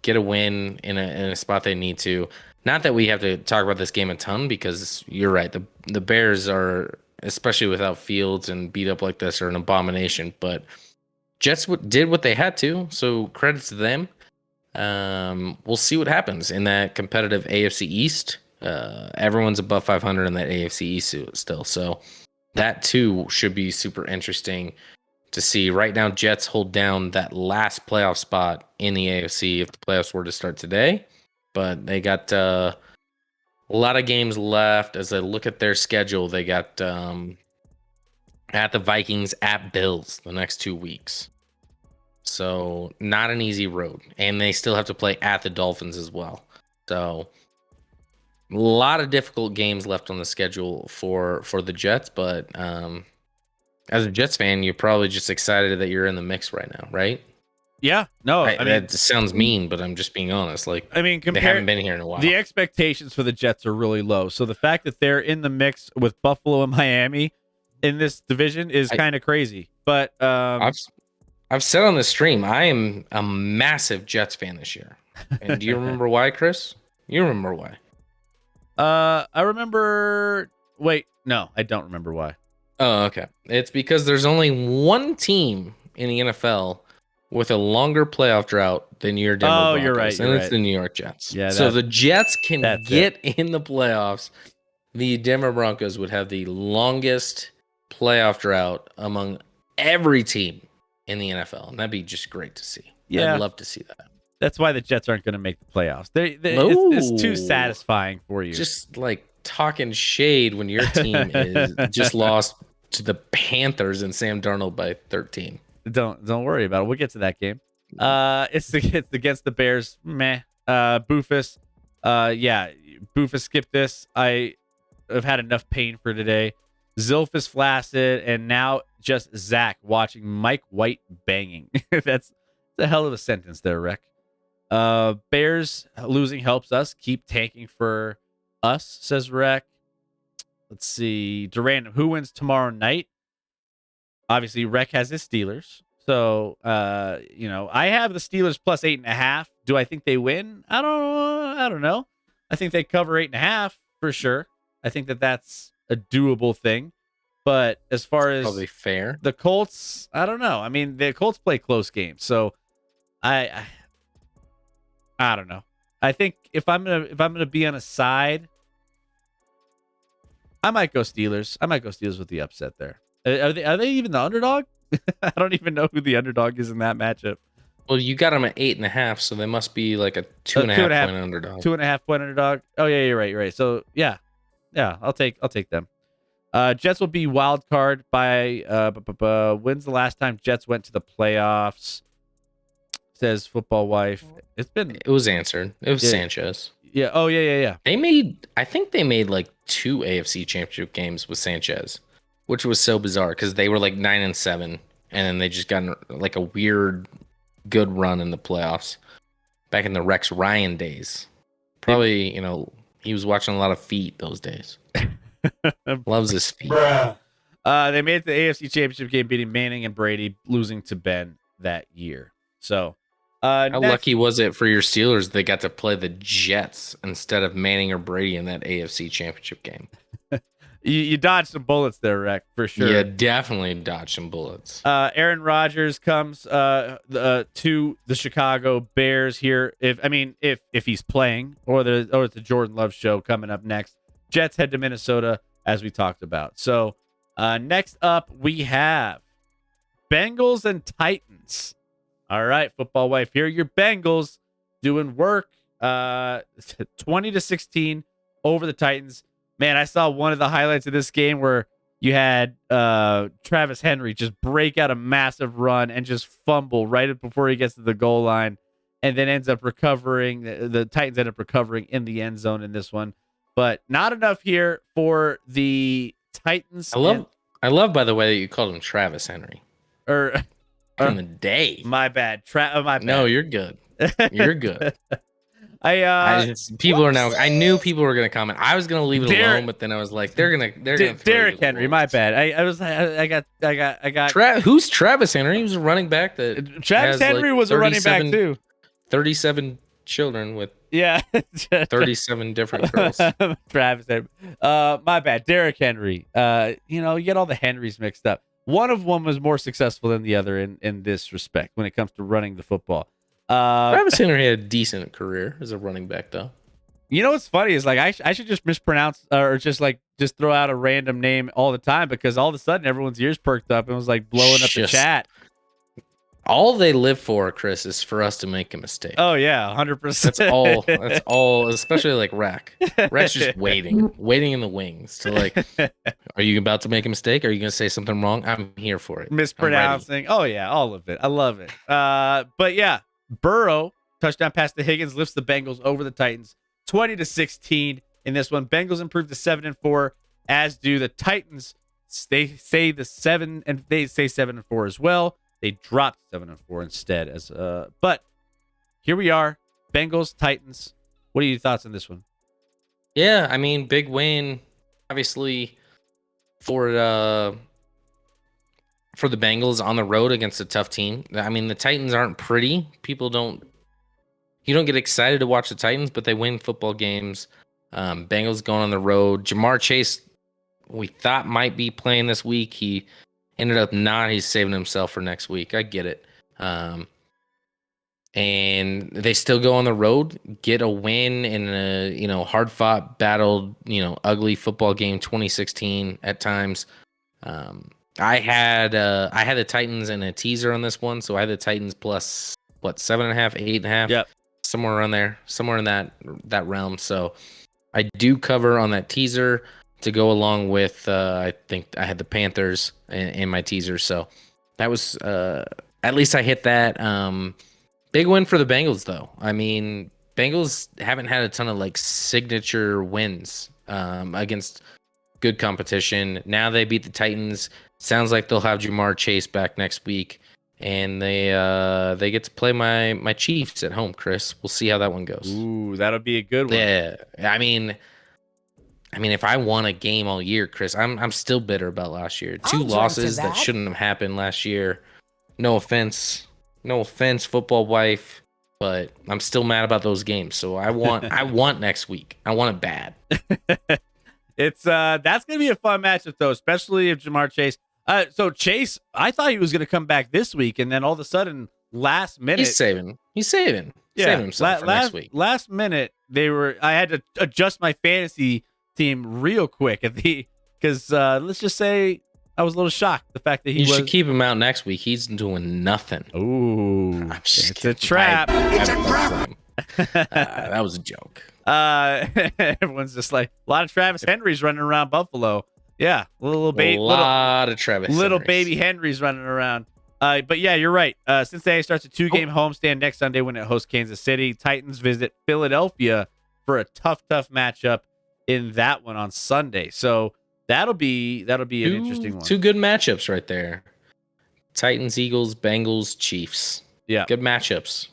get a win in a spot they need to. Not that we have to talk about this game a ton, because you're right. The Bears are, especially without Fields and beat up like this, are an abomination. But Jets did what they had to, so credit to them. We'll see what happens in that competitive AFC East. Everyone's above 500 in that AFC East still, so that too should be super interesting to see. Right now, Jets hold down that last playoff spot in the AFC if the playoffs were to start today, but they got a lot of games left. As I look at their schedule, they got at the Vikings, at Bills the next 2 weeks. So not an easy road. And they still have to play at the Dolphins as well. So a lot of difficult games left on the schedule for the Jets. But as a Jets fan, you're probably just excited that you're in the mix right now, right? Yeah, no, I mean, That sounds mean, but I'm just being honest. Like, they compare haven't been here in a while. the expectations for the Jets are really low. So the fact that they're in the mix with Buffalo and Miami in this division is I, kind of crazy. But I've I've said on the stream, I am a massive Jets fan this year. And do you remember why, Chris? You remember why? I remember. Wait, no, I don't remember why. Oh, okay. It's because there's only one team in the NFL with a longer playoff drought than your Denver Oh, Broncos, you're right. You're and it's right. the New York Jets. Yeah, So the Jets can that's it. get in the playoffs. The Denver Broncos would have the longest playoff drought among every team in the NFL, and that'd be just great to see. Yeah, I'd love to see that. that's why the Jets aren't going to make the playoffs. It's too No, satisfying for you. just like talking shade when your team is just lost to the Panthers and Sam Darnold by 13. Don't worry about it. We'll get to that game. It's against the Bears. Meh. Boofus. Yeah, Boofus skipped this. I have had enough pain for today. Zilf is flaccid, and now just Zach watching Mike White banging. That's a hell of a sentence there, Rec. Bears losing helps us keep tanking for us, says Rec. Let's see. Durand, who wins tomorrow night? Obviously, Rec has his Steelers. So, I have the Steelers plus 8.5. Do I think they win? I don't know. I think they cover 8.5 for sure. I think that's a doable thing. But as far as Probably fair. the Colts, I don't know. I mean, the Colts play close games, so I don't know. I think if I'm gonna be on a side, I might go Steelers. I might go Steelers with the upset there. Are they even the underdog? I don't even know who the underdog is in that matchup. Well, you got them at 8.5, so they must be like a 2.5 point underdog. 2.5 point underdog. Oh yeah, you're right. You're right. So yeah, I'll take them. Jets will be wild card by when's the last time Jets went to the playoffs? Says football wife. It was answered. It was Sanchez. Yeah. Oh yeah. I think they made like 2 AFC championship games with Sanchez, which was so bizarre because they were like 9-7, and then they just got like a weird good run in the playoffs back in the Rex Ryan days. Probably, he was watching a lot of feet those days. Loves his feet. They made it to the AFC Championship game, beating Manning and Brady, losing to Ben that year. So, how lucky was it for your Steelers they got to play the Jets instead of Manning or Brady in that AFC Championship game? You dodged some bullets there, Rec, for sure. Yeah, definitely dodged some bullets. Aaron Rodgers comes to the Chicago Bears here. If he's playing, or it's the Jordan Love show coming up next. Jets head to Minnesota, as we talked about. So next up, we have Bengals and Titans. All right, football wife, here are your Bengals doing work. 20-16 over the Titans. Man, I saw one of the highlights of this game where you had Travis Henry just break out a massive run and just fumble right before he gets to the goal line, and then ends up recovering. The Titans end up recovering in the end zone in this one. But not enough here for the Titans. I love, by the way, that you called him Travis Henry. In the day. My bad. My bad. No, you're good. You're good. People are now. I knew people were gonna comment. I was gonna leave it alone, but then I was like, they're gonna. Derrick Henry. My bad. I got. Who's Travis Henry? He was a running back. Travis Henry was a running back too. 37 children with 37 different girls. Travis Henry. My bad. Derrick Henry. You get all the Henrys mixed up. One of them was more successful than the other in this respect when it comes to running the football. Travis Henry had a decent career as a running back, though. You know what's funny is like I should just mispronounce or just throw out a random name all the time, because all of a sudden everyone's ears perked up and was like blowing up the chat. All they live for, Chris, is for us to make a mistake. Oh yeah, 100%. That's all. Especially like Rack. Rack's just waiting in the wings to like. Are you about to make a mistake? Are you going to say something wrong? I'm here for it. Mispronouncing. Oh yeah, all of it. I love it. But yeah, Burrow touchdown pass to Higgins lifts the Bengals over the Titans, 20-16 in this one. Bengals improved to 7-4, as do the Titans. They say 7-4 as well. They dropped 7-4 instead. But here we are, Bengals, Titans. What are your thoughts on this one? Yeah, I mean, big win, obviously, for the Bengals on the road against a tough team. I mean, the Titans aren't pretty. You don't get excited to watch the Titans, but they win football games. Bengals going on the road. Jamar Chase, we thought might be playing this week. He ended up not. He's saving himself for next week. I get it. And they still go on the road, get a win in a hard fought, battled, ugly football game 2016 at times. I had the Titans in a teaser on this one, so I had the Titans plus 7.5, 8.5, Yep. somewhere around there, somewhere in that realm. So I do cover on that teaser to go along with. I think I had the Panthers in my teaser, so that was at least I hit that. Big win for the Bengals, though. I mean, Bengals haven't had a ton of like signature wins against good competition. Now they beat the Titans. Sounds like they'll have Jamar Chase back next week, and they get to play my Chiefs at home. Chris, we'll see how that one goes. Ooh, that'll be a good one. Yeah, I mean, if I won a game all year, Chris, I'm still bitter about last year. Two losses that shouldn't have happened last year. No offense, football wife, but I'm still mad about those games. So I want next week. I want it bad. It's that's gonna be a fun matchup though, especially if Jamar Chase. So Chase, I thought he was gonna come back this week, and then all of a sudden, last minute, he's saving saving himself for next week. Last minute, I had to adjust my fantasy team real quick because let's just say I was a little shocked the fact that you should keep him out next week. He's doing nothing. Ooh, it's a trap. That was a joke. Everyone's just like a lot of Travis Henrys running around Buffalo. Yeah, little baby Henrys running around. But yeah, you're right. Cincinnati starts a 2-game homestand next Sunday when it hosts Kansas City. Titans visit Philadelphia for a tough matchup in that one on Sunday. So that'll be an interesting one. Two good matchups right there. Titans, Eagles, Bengals, Chiefs. Yeah, good matchups.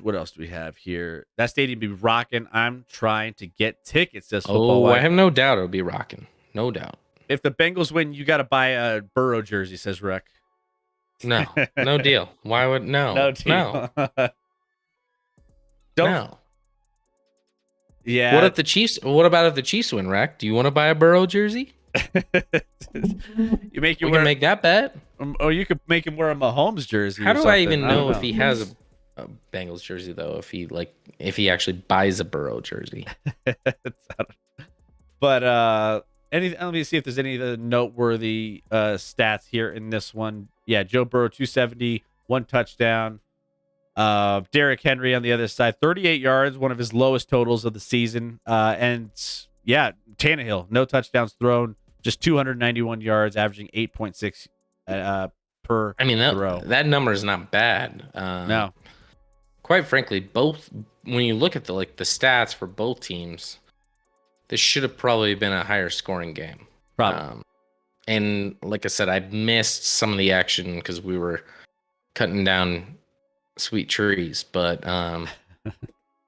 What else do we have here? That stadium be rocking. I'm trying to get tickets this football. I have no doubt it'll be rocking. No doubt. If the Bengals win, you got to buy a Burrow jersey, says Rick. No deal. Why would no deal. No. Yeah. What about if the Chiefs win, Rick? Do you want to buy a Burrow jersey? We can make that bet. Or you could make him wear a Mahomes jersey. How do I even know if he has a Bengals jersey though? If he actually buys a Burrow jersey. But let me see if there's any noteworthy stats here in this one. Yeah, Joe Burrow 270, 1 touchdown. Derrick Henry on the other side, 38 yards, one of his lowest totals of the season. And yeah, Tannehill, no touchdowns thrown, just 291 yards, averaging 8.6 per throw. That number is not bad. No. Quite frankly, both when you look at the stats for both teams, this should have probably been a higher scoring game. Probably. And like I said, I missed some of the action because we were cutting down sweet trees. But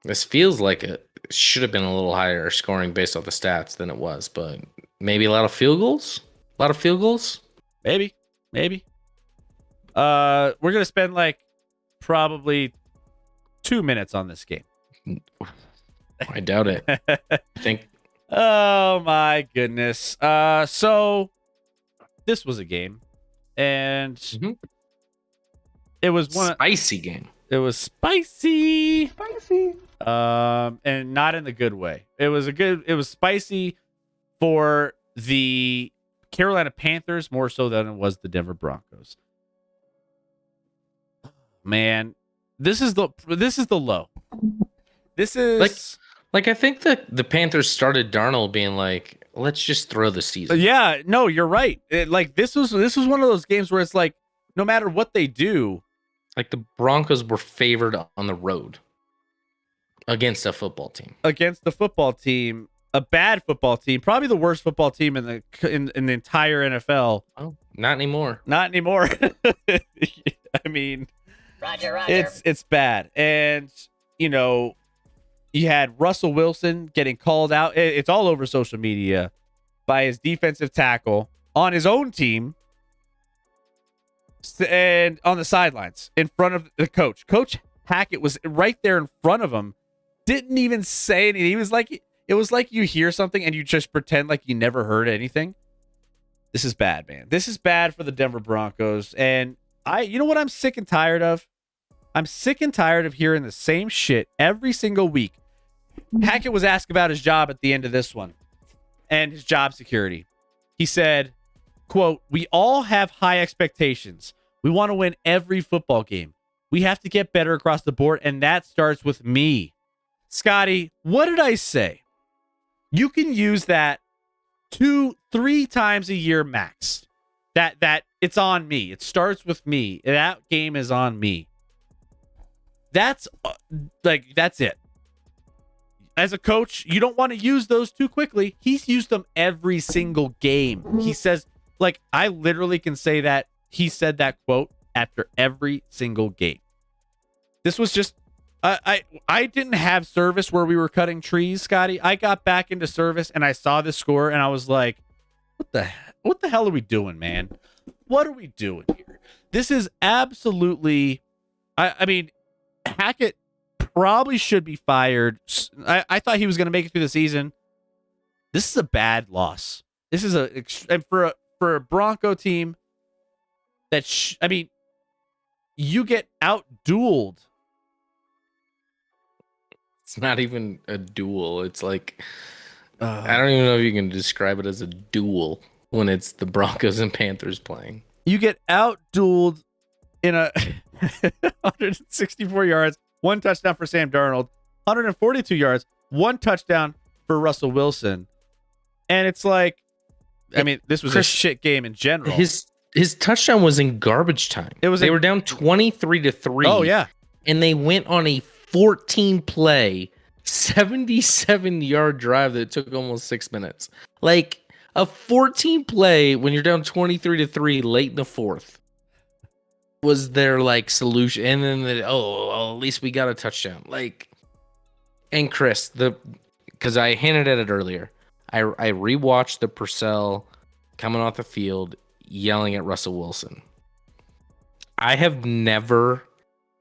this feels like it should have been a little higher scoring based off the stats than it was. But maybe a lot of field goals. Maybe. We're gonna spend like probably 2 minutes on this game. I doubt it. I think. Oh my goodness. So this was a game, and it was spicy game. It was spicy. And not in the good way. It was spicy for the Carolina Panthers more so than it was the Denver Broncos. Man, this is the low. This is like I think that the Panthers started Darnold being like, let's just throw the season. Yeah, no, you're right. This was one of those games where it's like, no matter what they do, like the Broncos were favored on the road against a football team. A bad football team, probably the worst football team in the entire NFL. Oh, Not anymore. Not anymore. I mean, Roger. it's bad. And, you know, you had Russell Wilson getting called out. It's all over social media by his defensive tackle on his own team and on the sidelines in front of the coach. Coach Hackett was right there in front of him. Didn't even say anything. He was like, it was like you hear something and you just pretend like you never heard anything. This is bad, man. This is bad for the Denver Broncos. And you know what I'm sick and tired of? I'm sick and tired of hearing the same shit every single week. Hackett was asked about his job at the end of this one and his job security. He said, quote, "We all have high expectations. We want to win every football game. We have to get better across the board, and that starts with me." Scotty, what did I say? You can use that 2-3 times a year max. That it's on me. It starts with me. That game is on me. That's that's it. As a coach, you don't want to use those too quickly. He's used them every single game. He says, like, I literally can say that he said that quote after every single game. This was just, I didn't have service where we were cutting trees, Scotty. I got back into service and I saw the score and I was like, what the hell are we doing, man? What are we doing here? This is absolutely, I mean, Hackett probably should be fired. I thought he was going to make it through the season. This is a bad loss. This is for a Bronco team that I mean, you get out-dueled. It's not even a duel. It's like, I don't even know if you can describe it as a duel when it's the Broncos and Panthers playing. You get out-dueled in a 164 yards, 1 touchdown for Sam Darnold, 142 yards, 1 touchdown for Russell Wilson. And it's like, I mean, this was Chris, a shit game in general. His touchdown was in garbage time. They were down 23-3. Oh, yeah. And they went on a 14-play, 77-yard drive that took almost 6 minutes. Like, a 14-play when you're down 23-3 late in the fourth was their, like, solution. And then, at least we got a touchdown. Like, and Chris, because I hinted at it earlier, I rewatched the Purcell coming off the field yelling at Russell Wilson. I have never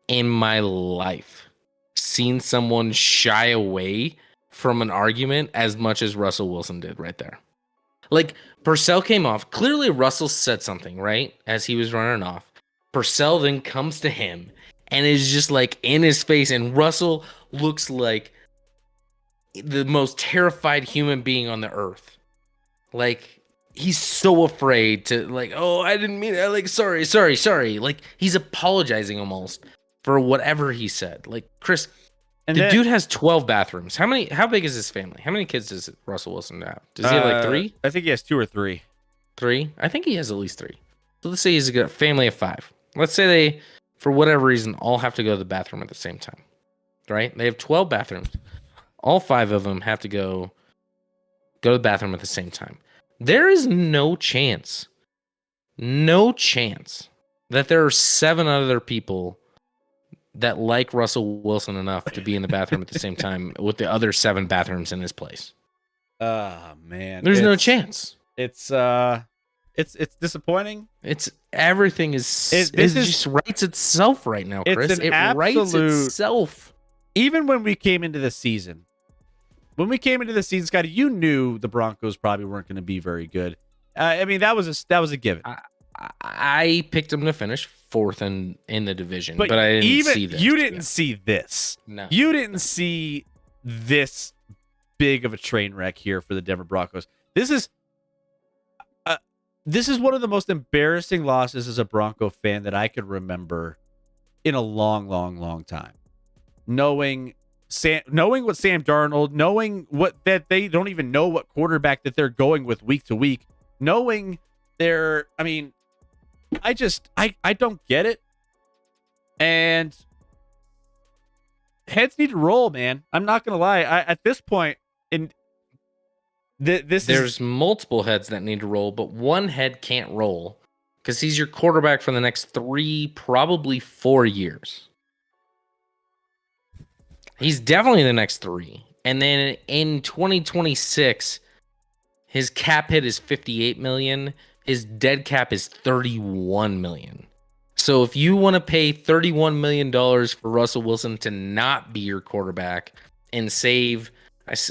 in my life seen someone shy away from an argument as much as Russell Wilson did right there. Like, Purcell came off. Clearly, Russell said something, right? As he was running off. Purcell then comes to him and is just like in his face. And Russell looks like the most terrified human being on the earth. Like, he's so afraid to, like, oh, I didn't mean it. Like, sorry. Like, he's apologizing almost for whatever he said. Like, Chris, dude has 12 bathrooms. How big is his family? How many kids does Russell Wilson have? Does he have like 3? I think he has 2 or 3. 3? I think he has at least 3. So let's say he's a family of 5. Let's say they, for whatever reason, all have to go to the bathroom at the same time. Right? They have 12 bathrooms. All 5 of them have to go to the bathroom at the same time. There is no chance that there are 7 other people that like Russell Wilson enough to be in the bathroom at the same time with the other 7 bathrooms in his place. Man. There's no chance. It's disappointing. It's everything it just writes itself right now, Chris. It writes itself. Even when we came into the season, Scotty, you knew the Broncos probably weren't going to be very good. I mean, that was a given. I picked them to finish 4th in the division, but I didn't see this. You didn't see this. No. You didn't see this big of a train wreck here for the Denver Broncos. This is one of the most embarrassing losses as a Bronco fan that I could remember in a long, long, long time. Knowing what Sam Darnold, knowing that they don't even know what quarterback that they're going with week to week, knowing I don't get it. And heads need to roll, man. I'm not gonna lie. At this point, there's multiple heads that need to roll, but one head can't roll because he's your quarterback for the next 3, probably 4 years. He's definitely the next 3. And then in 2026, his cap hit is 58 million. His dead cap is 31 million. So if you want to pay $31 million for Russell Wilson to not be your quarterback and save,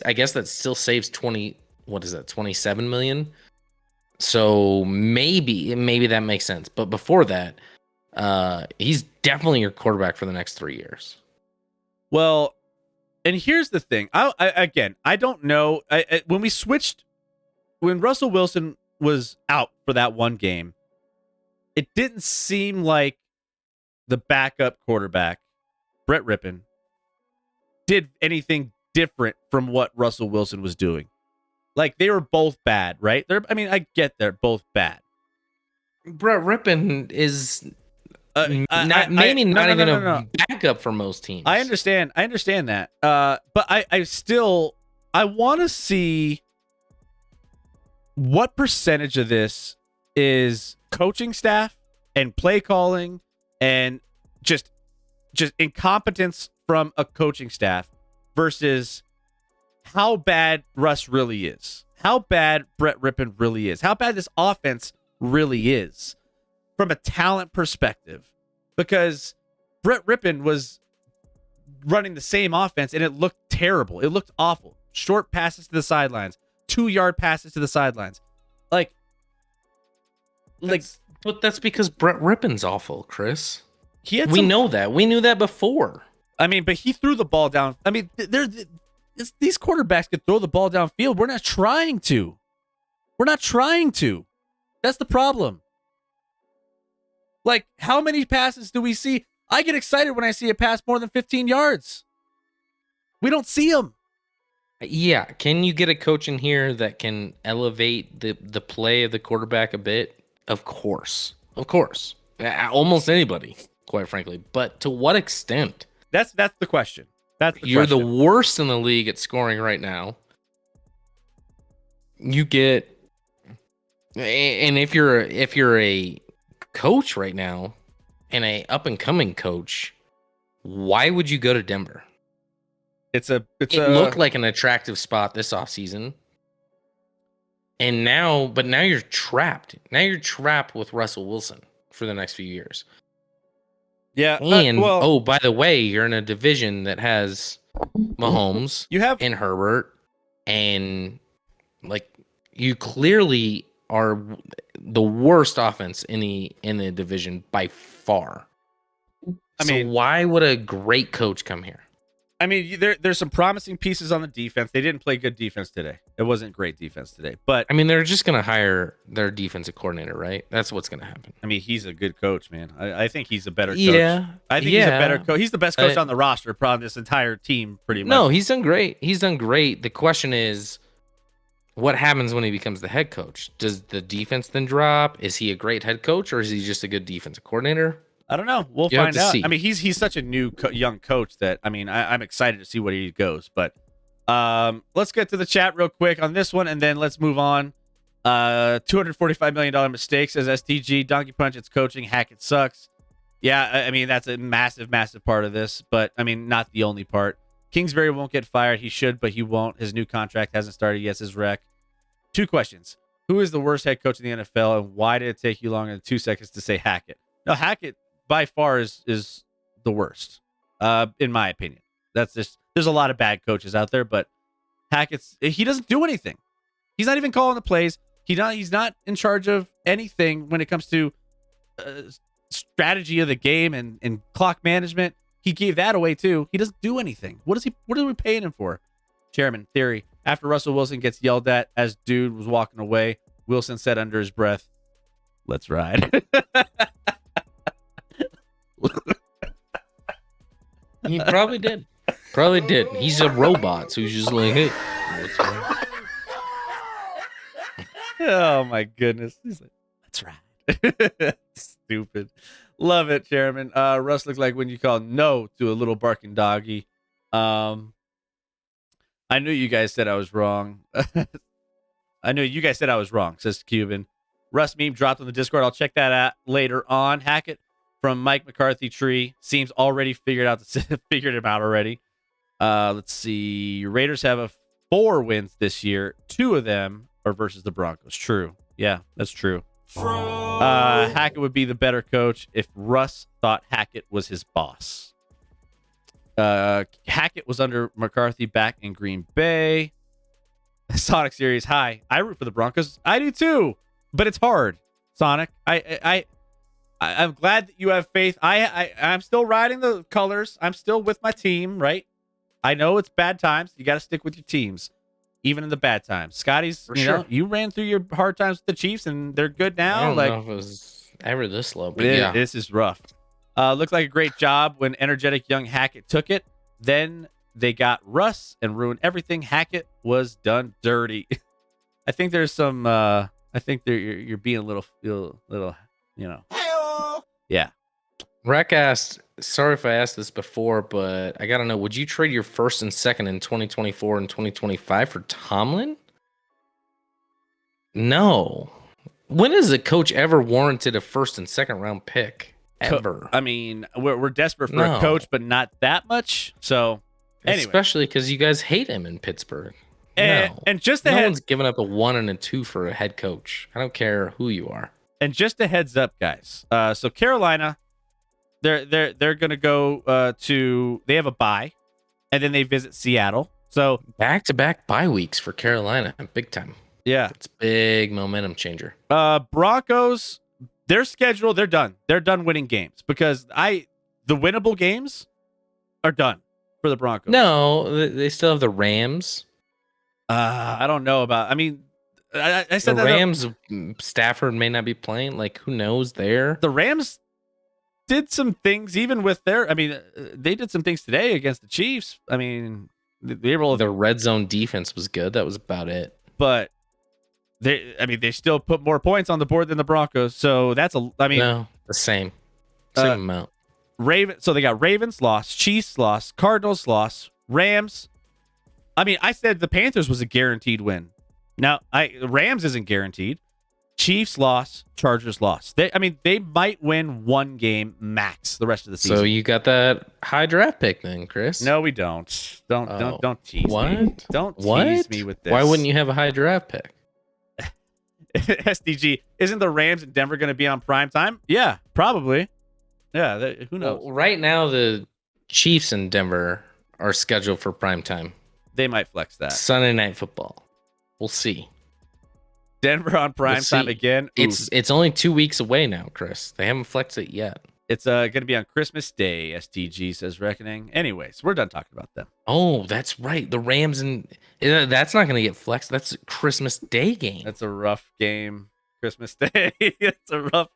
I guess that still saves 27 million. So maybe that makes sense. But before that, he's definitely your quarterback for the next 3 years. Well, and here's the thing. I don't know. When Russell Wilson was out for that one game, it didn't seem like the backup quarterback, Brett Rippon, did anything different from what Russell Wilson was doing. Like, they were both bad, right? I get they're both bad. Brett Rippon is not even a backup for most teams. I understand that. But I want to see what percentage of this is coaching staff and play calling and just incompetence from a coaching staff versus how bad Russ really is, how bad Brett Rippon really is, how bad this offense really is from a talent perspective. Because Brett Rippon was running the same offense and it looked terrible. It looked awful. Short passes to the sidelines, 2-yard passes to the sidelines. But that's because Brett Rippon's awful, Chris. We know that. We knew that before. I mean, but he threw the ball down. I mean, these quarterbacks could throw the ball downfield. We're not trying to. That's the problem. Like, how many passes do we see? I get excited when I see a pass more than 15 yards. We don't see them. Yeah. Can you get a coach in here that can elevate the play of the quarterback a bit? Of course. Almost anybody, quite frankly. But to what extent? That's the question. You're the worst in the league at scoring right now. You get, and if you're a coach right now and a up and coming coach, why would you go to Denver? It looked like an attractive spot this offseason. And now you're trapped. Now you're trapped with Russell Wilson for the next few years. Yeah. And by the way, you're in a division that has Mahomes, and Herbert, and you clearly are the worst offense in the division by far. I mean, why would a great coach come here? I mean, there's some promising pieces on the defense. They didn't play good defense today. It wasn't great defense today. But I mean, they're just going to hire their defensive coordinator, right? That's what's going to happen. I mean, he's a good coach, man. I think he's a better coach. Yeah. I think he's a better coach. He's the best coach on the roster, probably this entire team, pretty much. No, he's done great. The question is, what happens when he becomes the head coach? Does the defense then drop? Is he a great head coach, or is he just a good defensive coordinator? I don't know. We'll find out. I mean, he's such a new young coach that, I mean, I'm excited to see where he goes. But let's get to the chat real quick on this one, and then let's move on. $245 million mistake, says STG. Donkey Punch, it's coaching. Hackett sucks. Yeah, I mean, that's a massive, massive part of this. But, I mean, not the only part. Kingsbury won't get fired. He should, but he won't. His new contract hasn't started yet. His rec. 2 questions. Who is the worst head coach in the NFL, and why did it take you longer than 2 seconds to say Hackett? No, Hackett by far is the worst, in my opinion. That's just, there's a lot of bad coaches out there, but he doesn't do anything. He's not even calling the plays. He's not in charge of anything when it comes to strategy of the game and clock management. He gave that away too. He doesn't do anything. What are we paying him for? Chairman, theory. After Russell Wilson gets yelled at as dude was walking away, Wilson said under his breath, "Let's ride." He probably did. He's a robot, so he's just like, hey. Oh my goodness. He's like, "Let's ride." Stupid. Love it, Chairman. Russ looks like when you call no to a little barking doggy. I knew you guys said I was wrong. Says Cuban. Russ meme dropped on the Discord. I'll check that out later on. Hackett from Mike McCarthy tree seems already figured him out already. Let's see. Raiders have 4 wins this year. 2 of them are versus the Broncos. True. Yeah, that's true. Hackett would be the better coach if Russ thought Hackett was his boss. Hackett was under McCarthy back in Green Bay. Sonic Series, hi. I root for the Broncos. I do too, but it's hard. Sonic, I'm glad that you have faith. I'm still riding the colors. I'm still with my team, right? I know it's bad times. You got to stick with your teams, even in the bad times. Scotty's, you ran through your hard times with the Chiefs, and they're good now. I don't know if it was ever this low, but yeah. This is rough. Looks like a great job when energetic young Hackett took it. Then they got Russ and ruined everything. Hackett was done dirty. I think there's some. I think you're being a little, Yeah. Rec asked, sorry if I asked this before, but I got to know, would you trade your first and second in 2024 and 2025 for Tomlin? No. When has a coach ever warranted a first and second round pick? Ever? I mean, we're desperate for a coach, but not that much. So, anyway. Especially because you guys hate him in Pittsburgh. And just no one's giving up a 1 and a 2 for a head coach. I don't care who you are. And just a heads up, guys. So Carolina, they're gonna go to. They have a bye, and then they visit Seattle. So back-to-back bye weeks for Carolina, big time. Yeah, it's big momentum changer. Broncos, their schedule, they're done. They're done winning games because the winnable games are done for the Broncos. No, they still have the Rams. I don't know about. I mean, I said the Rams. Stafford may not be playing. Like, who knows? There, the Rams did some things, even with their. I mean, they did some things today against the Chiefs. I mean, they were. The red zone defense was good. That was about it. But they still put more points on the board than the Broncos. So that's no, the same amount. So they got Ravens lost, Chiefs lost, Cardinals lost, Rams. I mean, I said the Panthers was a guaranteed win. Now, Rams isn't guaranteed. Chiefs lost, Chargers lost. They might win 1 game max the rest of the season. So you got that high draft pick then, Chris? No, we don't. Don't tease me. Don't tease me with this. Why wouldn't you have a high draft pick? SDG, isn't the Rams in Denver going to be on prime time? Yeah, probably. Yeah, who knows? Well, right now, the Chiefs in Denver are scheduled for prime time. They might flex that. Sunday Night Football. We'll see. Denver on prime time again. It's only 2 weeks away now, Chris. They haven't flexed it yet. It's going to be on Christmas Day, STG says Reckoning. Anyways, we're done talking about them. Oh, that's right. The Rams that's not going to get flexed. That's a Christmas Day game. That's a rough game. Christmas Day. It's a rough.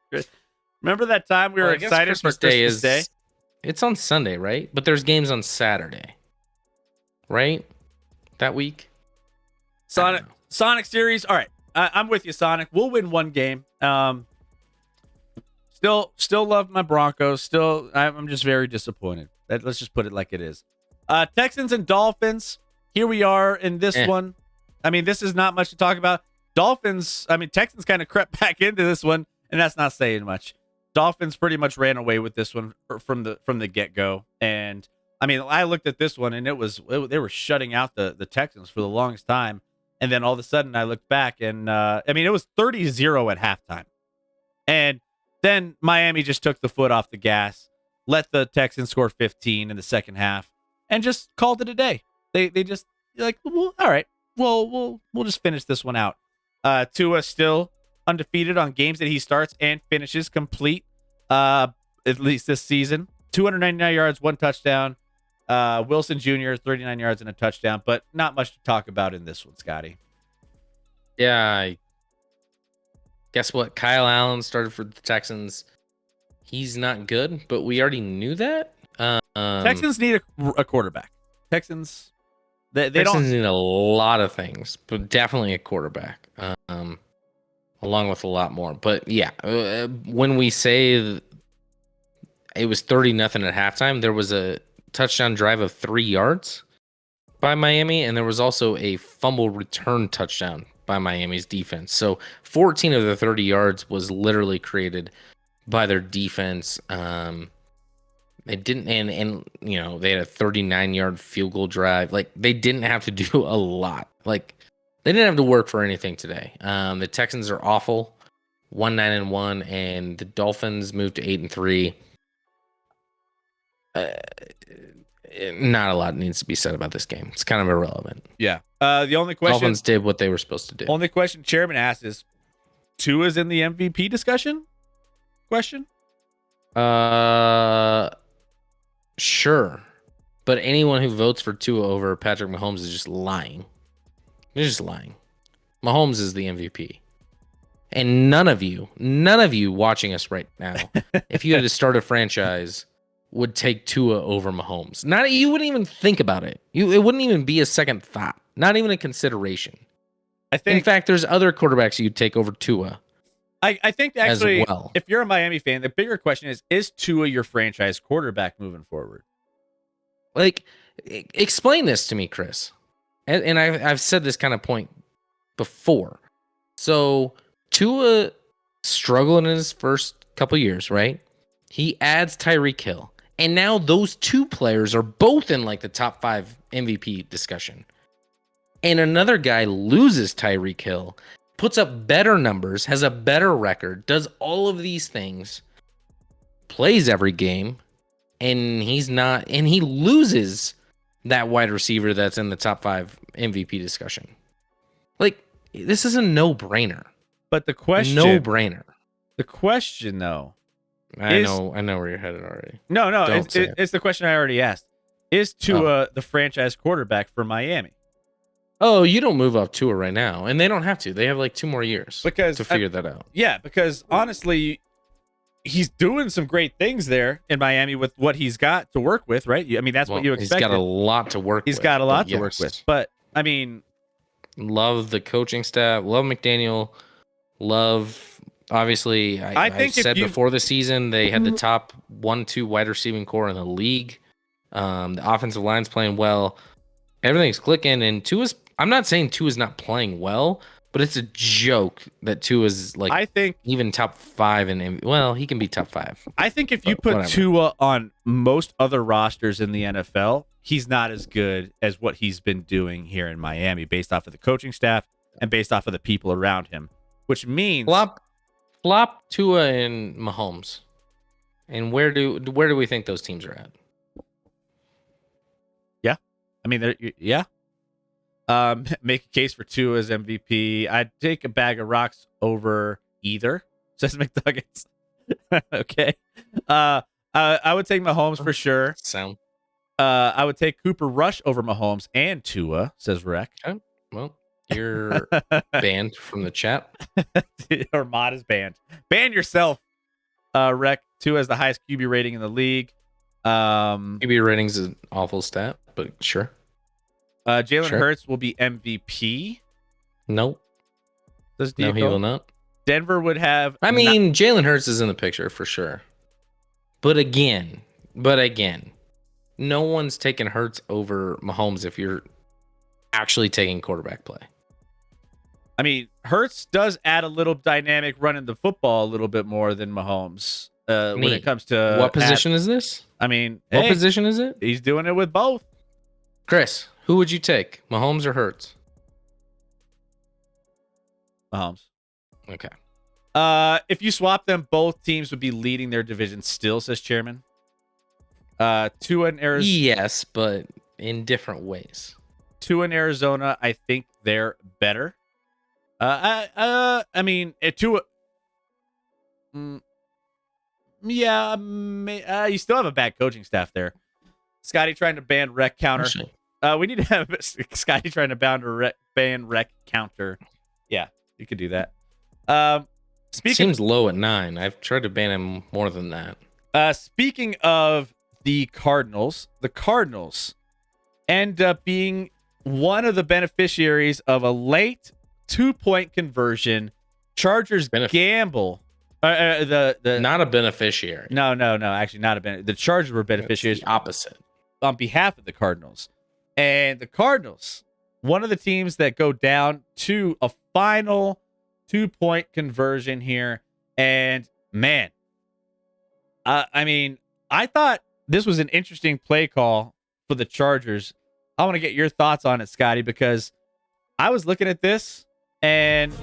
Remember that time we were excited for Christmas Day? It's on Sunday, right? But there's games on Saturday, right? That week. Sonic series. All right. I'm with you, Sonic. We'll win 1 game. Still love my Broncos. Still, I'm just very disappointed. Let's just put it like it is. Texans and Dolphins. Here we are in this one. I mean, this is not much to talk about. Texans kind of crept back into this one, and that's not saying much. Dolphins pretty much ran away with this one from the get-go. And I mean, I looked at this one, and they were shutting out the Texans for the longest time. And then all of a sudden I looked back and it was 30-0 at halftime. And then Miami just took the foot off the gas, let the Texans score 15 in the second half, and just called it a day. They just well, all right, we'll just finish this one out. Tua still undefeated on games that he starts and finishes complete, at least this season. 299 yards, 1 touchdown. Wilson Jr., 39 yards and a touchdown, but not much to talk about in this one, Scotty. Yeah. Guess what? Kyle Allen started for the Texans. He's not good, but we already knew that. Texans need a quarterback. Texans need a lot of things, but definitely a quarterback, along with a lot more. But yeah, when we say it was 30-0 at halftime, there was a touchdown drive of 3 yards by Miami, and there was also a fumble return touchdown by Miami's defense. So 14 of the 30 yards was literally created by their defense. They didn't, and you know, they had a 39-yard field goal drive. Like, they didn't have to do a lot. Like, they didn't have to work for anything today. The Texans are awful, 1-9-1, and the Dolphins moved to 8-3. Not a lot needs to be said about this game. It's kind of irrelevant. Yeah. The only question Dolphins did what they were supposed to do. Only question Chairman asked is, Tua's in the MVP discussion? Question. Sure, but anyone who votes for Tua over Patrick Mahomes is just lying. They're just lying. Mahomes is the MVP. And none of you watching us right now, if you had to start a franchise, would take Tua over Mahomes. You wouldn't even think about it. It wouldn't even be a second thought. Not even a consideration. I think, in fact, there's other quarterbacks you'd take over Tua. I think actually, as well. If you're a Miami fan, the bigger question is Tua your franchise quarterback moving forward? Like, explain this to me, Chris. And I've said this kind of point before. So Tua struggled in his first couple years, right? He adds Tyreek Hill. And now those two players are both in like the top 5 MVP discussion. And another guy loses Tyreek Hill, puts up better numbers, has a better record, does all of these things, plays every game, and he's not, and he loses that wide receiver that's in the top 5 MVP discussion. Like, this is a no-brainer. But the question, no-brainer. The question, though, I know where you're headed already. No, it's the question I already asked. Is Tua the franchise quarterback for Miami? Oh, you don't move up Tua right now, and they don't have to. They have like 2 more years to figure that out. Yeah, because honestly, he's doing some great things there in Miami with what he's got to work with, right? I mean, that's what you expect. He's got a lot to work with. He's got a lot to work with. But, I mean... Love the coaching staff. Love McDaniel. Love, obviously, I said before the season, they had the top 1-2 wide receiving core in the league. The offensive line's playing well. Everything's clicking, and Tua's... I'm not saying Tua's not playing well, but it's a joke that Tua's like, I think, even top 5 in, well, he can be top 5. I think if you put Tua on most other rosters in the NFL, he's not as good as what he's been doing here in Miami based off of the coaching staff and based off of the people around him, which means flop Tua and Mahomes. And where do we think those teams are at? Yeah. I mean, yeah. Make a case for Tua as MVP. I'd take a bag of rocks over either, says McDuggets. Okay. I would take Mahomes for sure. I would take Cooper Rush over Mahomes and Tua, says Rec. Okay. Well, you're banned from the chat. Or Mod is banned. Ban yourself, Rec. Tua has the highest QB rating in the league. QB rating's an awful stat, but sure. Jalen Hurts will be MVP. Nope. No, he will not. Denver would have... I mean, Jalen Hurts is in the picture for sure. But again, no one's taking Hurts over Mahomes if you're actually taking quarterback play. I mean, Hurts does add a little dynamic running the football a little bit more than Mahomes when it comes to... What position is this? I mean... What position is it? He's doing it with both. Chris, who would you take, Mahomes or Hurts? Mahomes. Okay. If you swap them, both teams would be leading their division still, says Chairman. Tua in Arizona. Yes, but in different ways. Tua in Arizona, I think they're better. I mean, Tua. Yeah, you still have a bad coaching staff there. Scotty trying to ban rec counter. Actually. We need to have Scotty trying to ban rec counter. Yeah, you could do that. Seems low at 9. I've tried to ban him more than that. Speaking of the Cardinals end up being one of the beneficiaries of a late 2-point conversion. Chargers gamble. Not a beneficiary. No. Actually, not a beneficiary. The Chargers were beneficiaries. It's the opposite. On behalf of the Cardinals. And the Cardinals, one of the teams that go down to a final 2-point conversion here. And man, I mean, I thought this was an interesting play call for the Chargers. I want to get your thoughts on it, Scotty, because I was looking at this and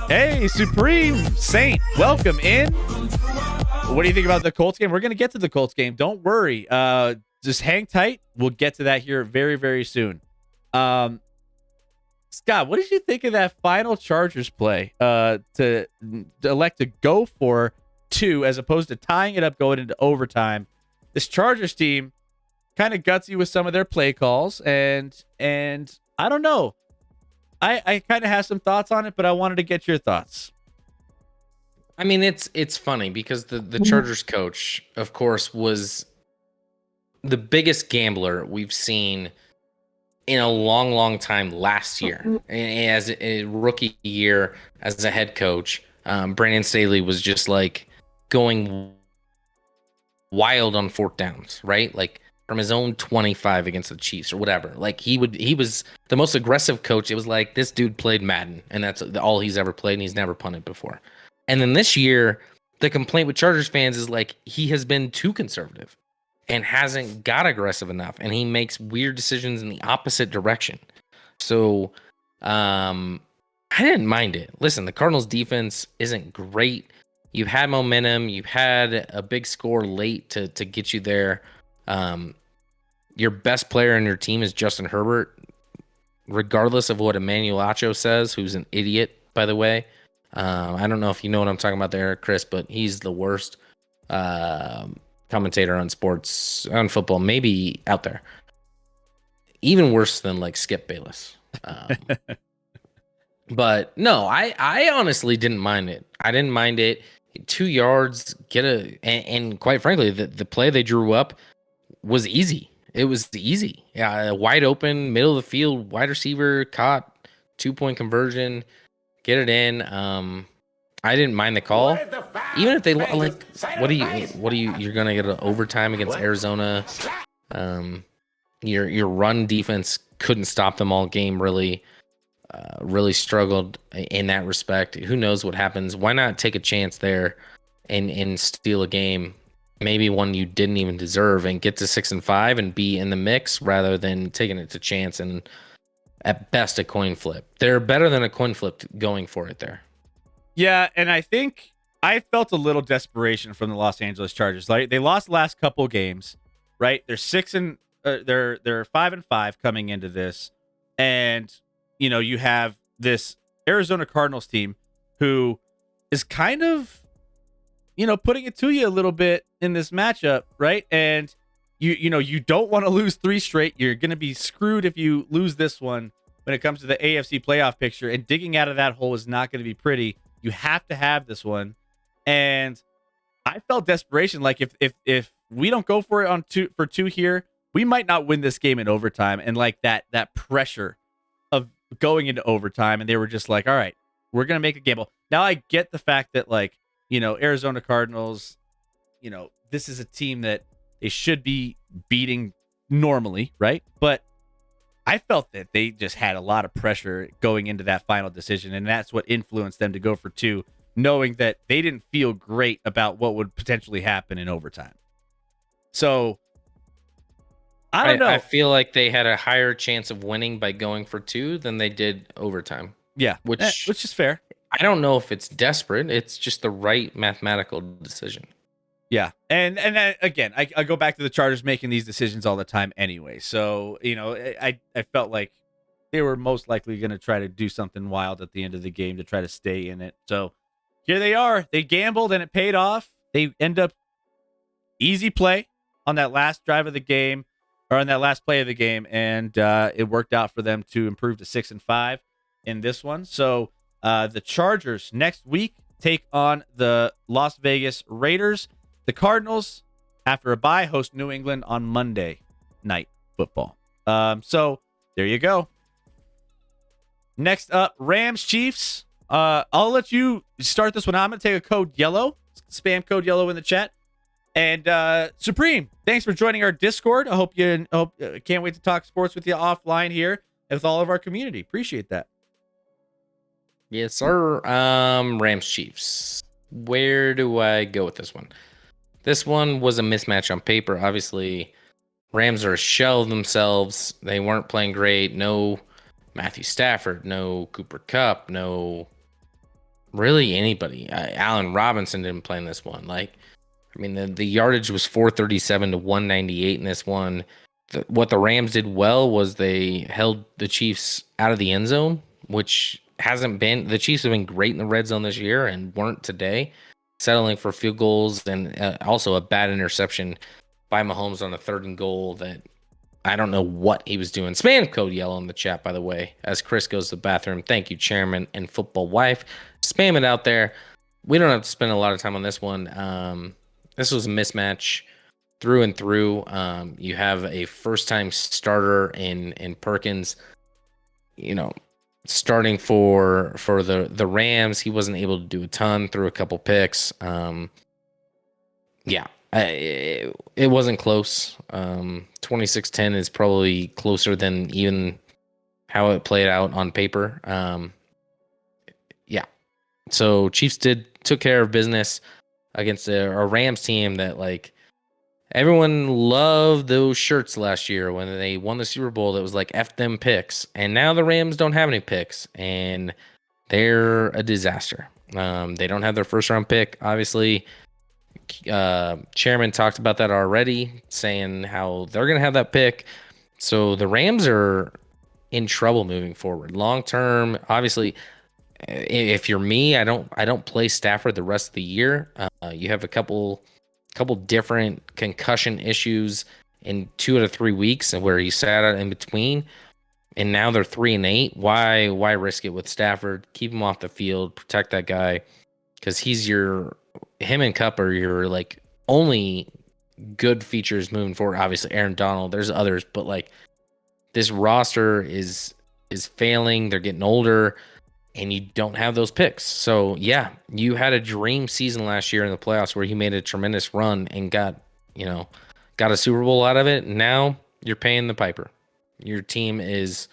hey, Supreme Saint, welcome in. What do you think about the Colts game? We're going to get to the Colts game. Don't worry. Just hang tight. We'll get to that here very, very soon. Scott, what did you think of that final Chargers play to elect to go for 2 as opposed to tying it up going into overtime? This Chargers team kind of gutsy with some of their play calls, and I don't know. I kind of have some thoughts on it, but I wanted to get your thoughts. I mean, it's funny because the Chargers coach, of course, was the biggest gambler we've seen in a long, long time last year. As a rookie year as a head coach, Brandon Staley was just like going wild on 4th downs, right? Like from his own 25 against the Chiefs or whatever. Like he was the most aggressive coach. It was like this dude played Madden, and that's all he's ever played, and he's never punted before. And then this year, the complaint with Chargers fans is like he has been too conservative and hasn't got aggressive enough, and he makes weird decisions in the opposite direction. So I didn't mind it. Listen, the Cardinals defense isn't great. You've had momentum. You've had a big score late to get you there. Your best player on your team is Justin Herbert, regardless of what Emmanuel Acho says, who's an idiot, by the way. I don't know if you know what I'm talking about there, Chris, but he's the worst commentator on sports, on football, maybe out there. Even worse than like Skip Bayless. But no, I honestly didn't mind it. I didn't mind it. 2 yards, and quite frankly, the play they drew up was easy. It was easy. Yeah, wide open, middle of the field, wide receiver caught, 2-point conversion, get it in. I didn't mind the call. Even if they like, you're gonna get an overtime against Arizona. Your run defense couldn't stop them all game. Really struggled in that respect. Who knows what happens? Why not take a chance there and steal a game, maybe one you didn't even deserve, and get to 6-5 and be in the mix rather than taking it to chance and at best a coin flip. They're better than a coin flip going for it there. Yeah, and I think I felt a little desperation from the Los Angeles Chargers. Like they lost the last couple games, right? They're 5-5 coming into this, and you have this Arizona Cardinals team who is kind of putting it to you a little bit in this matchup, right? And you don't want to lose 3 straight. You're going to be screwed if you lose this one when it comes to the AFC playoff picture, and digging out of that hole is not going to be pretty. You have to have this one. And I felt desperation. Like if we don't go for it for 2 here, we might not win this game in overtime. And like that pressure of going into overtime, and they were just like, all right, we're going to make a gamble. Now I get the fact that Arizona Cardinals, this is a team that they should be beating normally, right? But I felt that they just had a lot of pressure going into that final decision, and that's what influenced them to go for 2, knowing that they didn't feel great about what would potentially happen in overtime. So I don't know. I feel like they had a higher chance of winning by going for 2 than they did overtime. Yeah, which is fair. I don't know if it's desperate. It's just the right mathematical decision. Yeah. And then, again, I go back to the Chargers making these decisions all the time anyway. So, I felt like they were most likely going to try to do something wild at the end of the game to try to stay in it. So here they are. They gambled and it paid off. They end up easy play on that last drive of the game, or on that last play of the game. And it worked out for them to improve to 6-5 in this one. So the Chargers next week take on the Las Vegas Raiders. The Cardinals, after a bye, host New England on Monday Night Football. So there you go. Next up, Rams Chiefs. I'll let you start this one. I'm going to take a code yellow, spam code yellow in the chat. And Supreme, thanks for joining our Discord. I hope can't wait to talk sports with you offline here and with all of our community. Appreciate that. Yes, sir. Rams Chiefs. Where do I go with this one? This one was a mismatch on paper. Obviously, Rams are a shell of themselves. They weren't playing great. No Matthew Stafford, no Cooper Kupp, no really anybody. Allen Robinson didn't play in this one. Like, I mean, the yardage was 437 to 198 in this one. What the Rams did well was they held the Chiefs out of the end zone, which hasn't been. The Chiefs have been great in the red zone this year and weren't today, settling for field goals and also a bad interception by Mahomes on a 3rd and goal that I don't know what he was doing. Spam code yellow in the chat, by the way, as Chris goes to the bathroom. Thank you, Chairman and Football Wife. Spam it out there. We don't have to spend a lot of time on this one. This was a mismatch through and through. You have a first-time starter in Perkins. You know, starting for the Rams, he wasn't able to do a ton. Threw a couple picks. Yeah, it wasn't close. 26-10 is probably closer than even how it played out on paper. Yeah. So Chiefs took care of business against a Rams team that, like, everyone loved those shirts last year when they won the Super Bowl. That was like F them picks. And now the Rams don't have any picks and they're a disaster. They don't have their first round pick, obviously. Chairman talked about that already, saying how they're going to have that pick. So the Rams are in trouble moving forward. Long term, obviously, if you're me, I don't play Stafford the rest of the year. You have a couple different concussion issues in 2 out of 3 weeks, and where he sat out in between. And now they're 3-8. Why risk it with Stafford? Keep him off the field. Protect that guy, because him and Kupp are your, like, only good features moving forward. Obviously, Aaron Donald. There's others, but, like, this roster is failing. They're getting older, and you don't have those picks. So yeah, you had a dream season last year in the playoffs where he made a tremendous run and got a Super Bowl out of it. Now you're paying the piper. Your team is,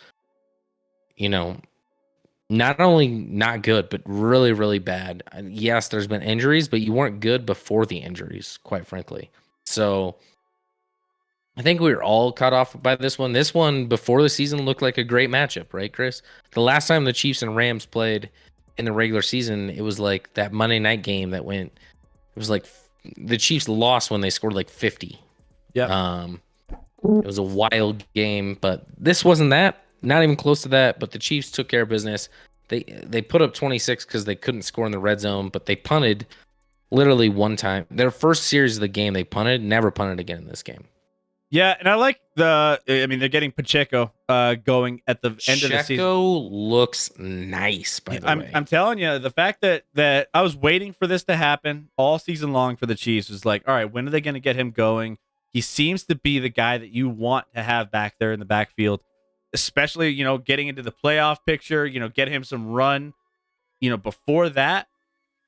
not only not good, but really, really bad. Yes, there's been injuries, but you weren't good before the injuries, quite frankly. So I think we were all caught off by this one. This one before the season looked like a great matchup, right, Chris? The last time the Chiefs and Rams played in the regular season, it was like that Monday night game that went. It was like the Chiefs lost when they scored like 50. Yeah. It was a wild game, but this wasn't that. Not even close to that. But the Chiefs took care of business. They put up 26 because they couldn't score in the red zone, but they punted literally one time. Their first series of the game, they punted. Never punted again in this game. Yeah, and I like they're getting Pacheco going at the end of the season. Pacheco looks nice, by the way. I'm telling you, the fact that I was waiting for this to happen all season long for the Chiefs was like, all right, when are they going to get him going? He seems to be the guy that you want to have back there in the backfield, especially, getting into the playoff picture, get him some run, before that.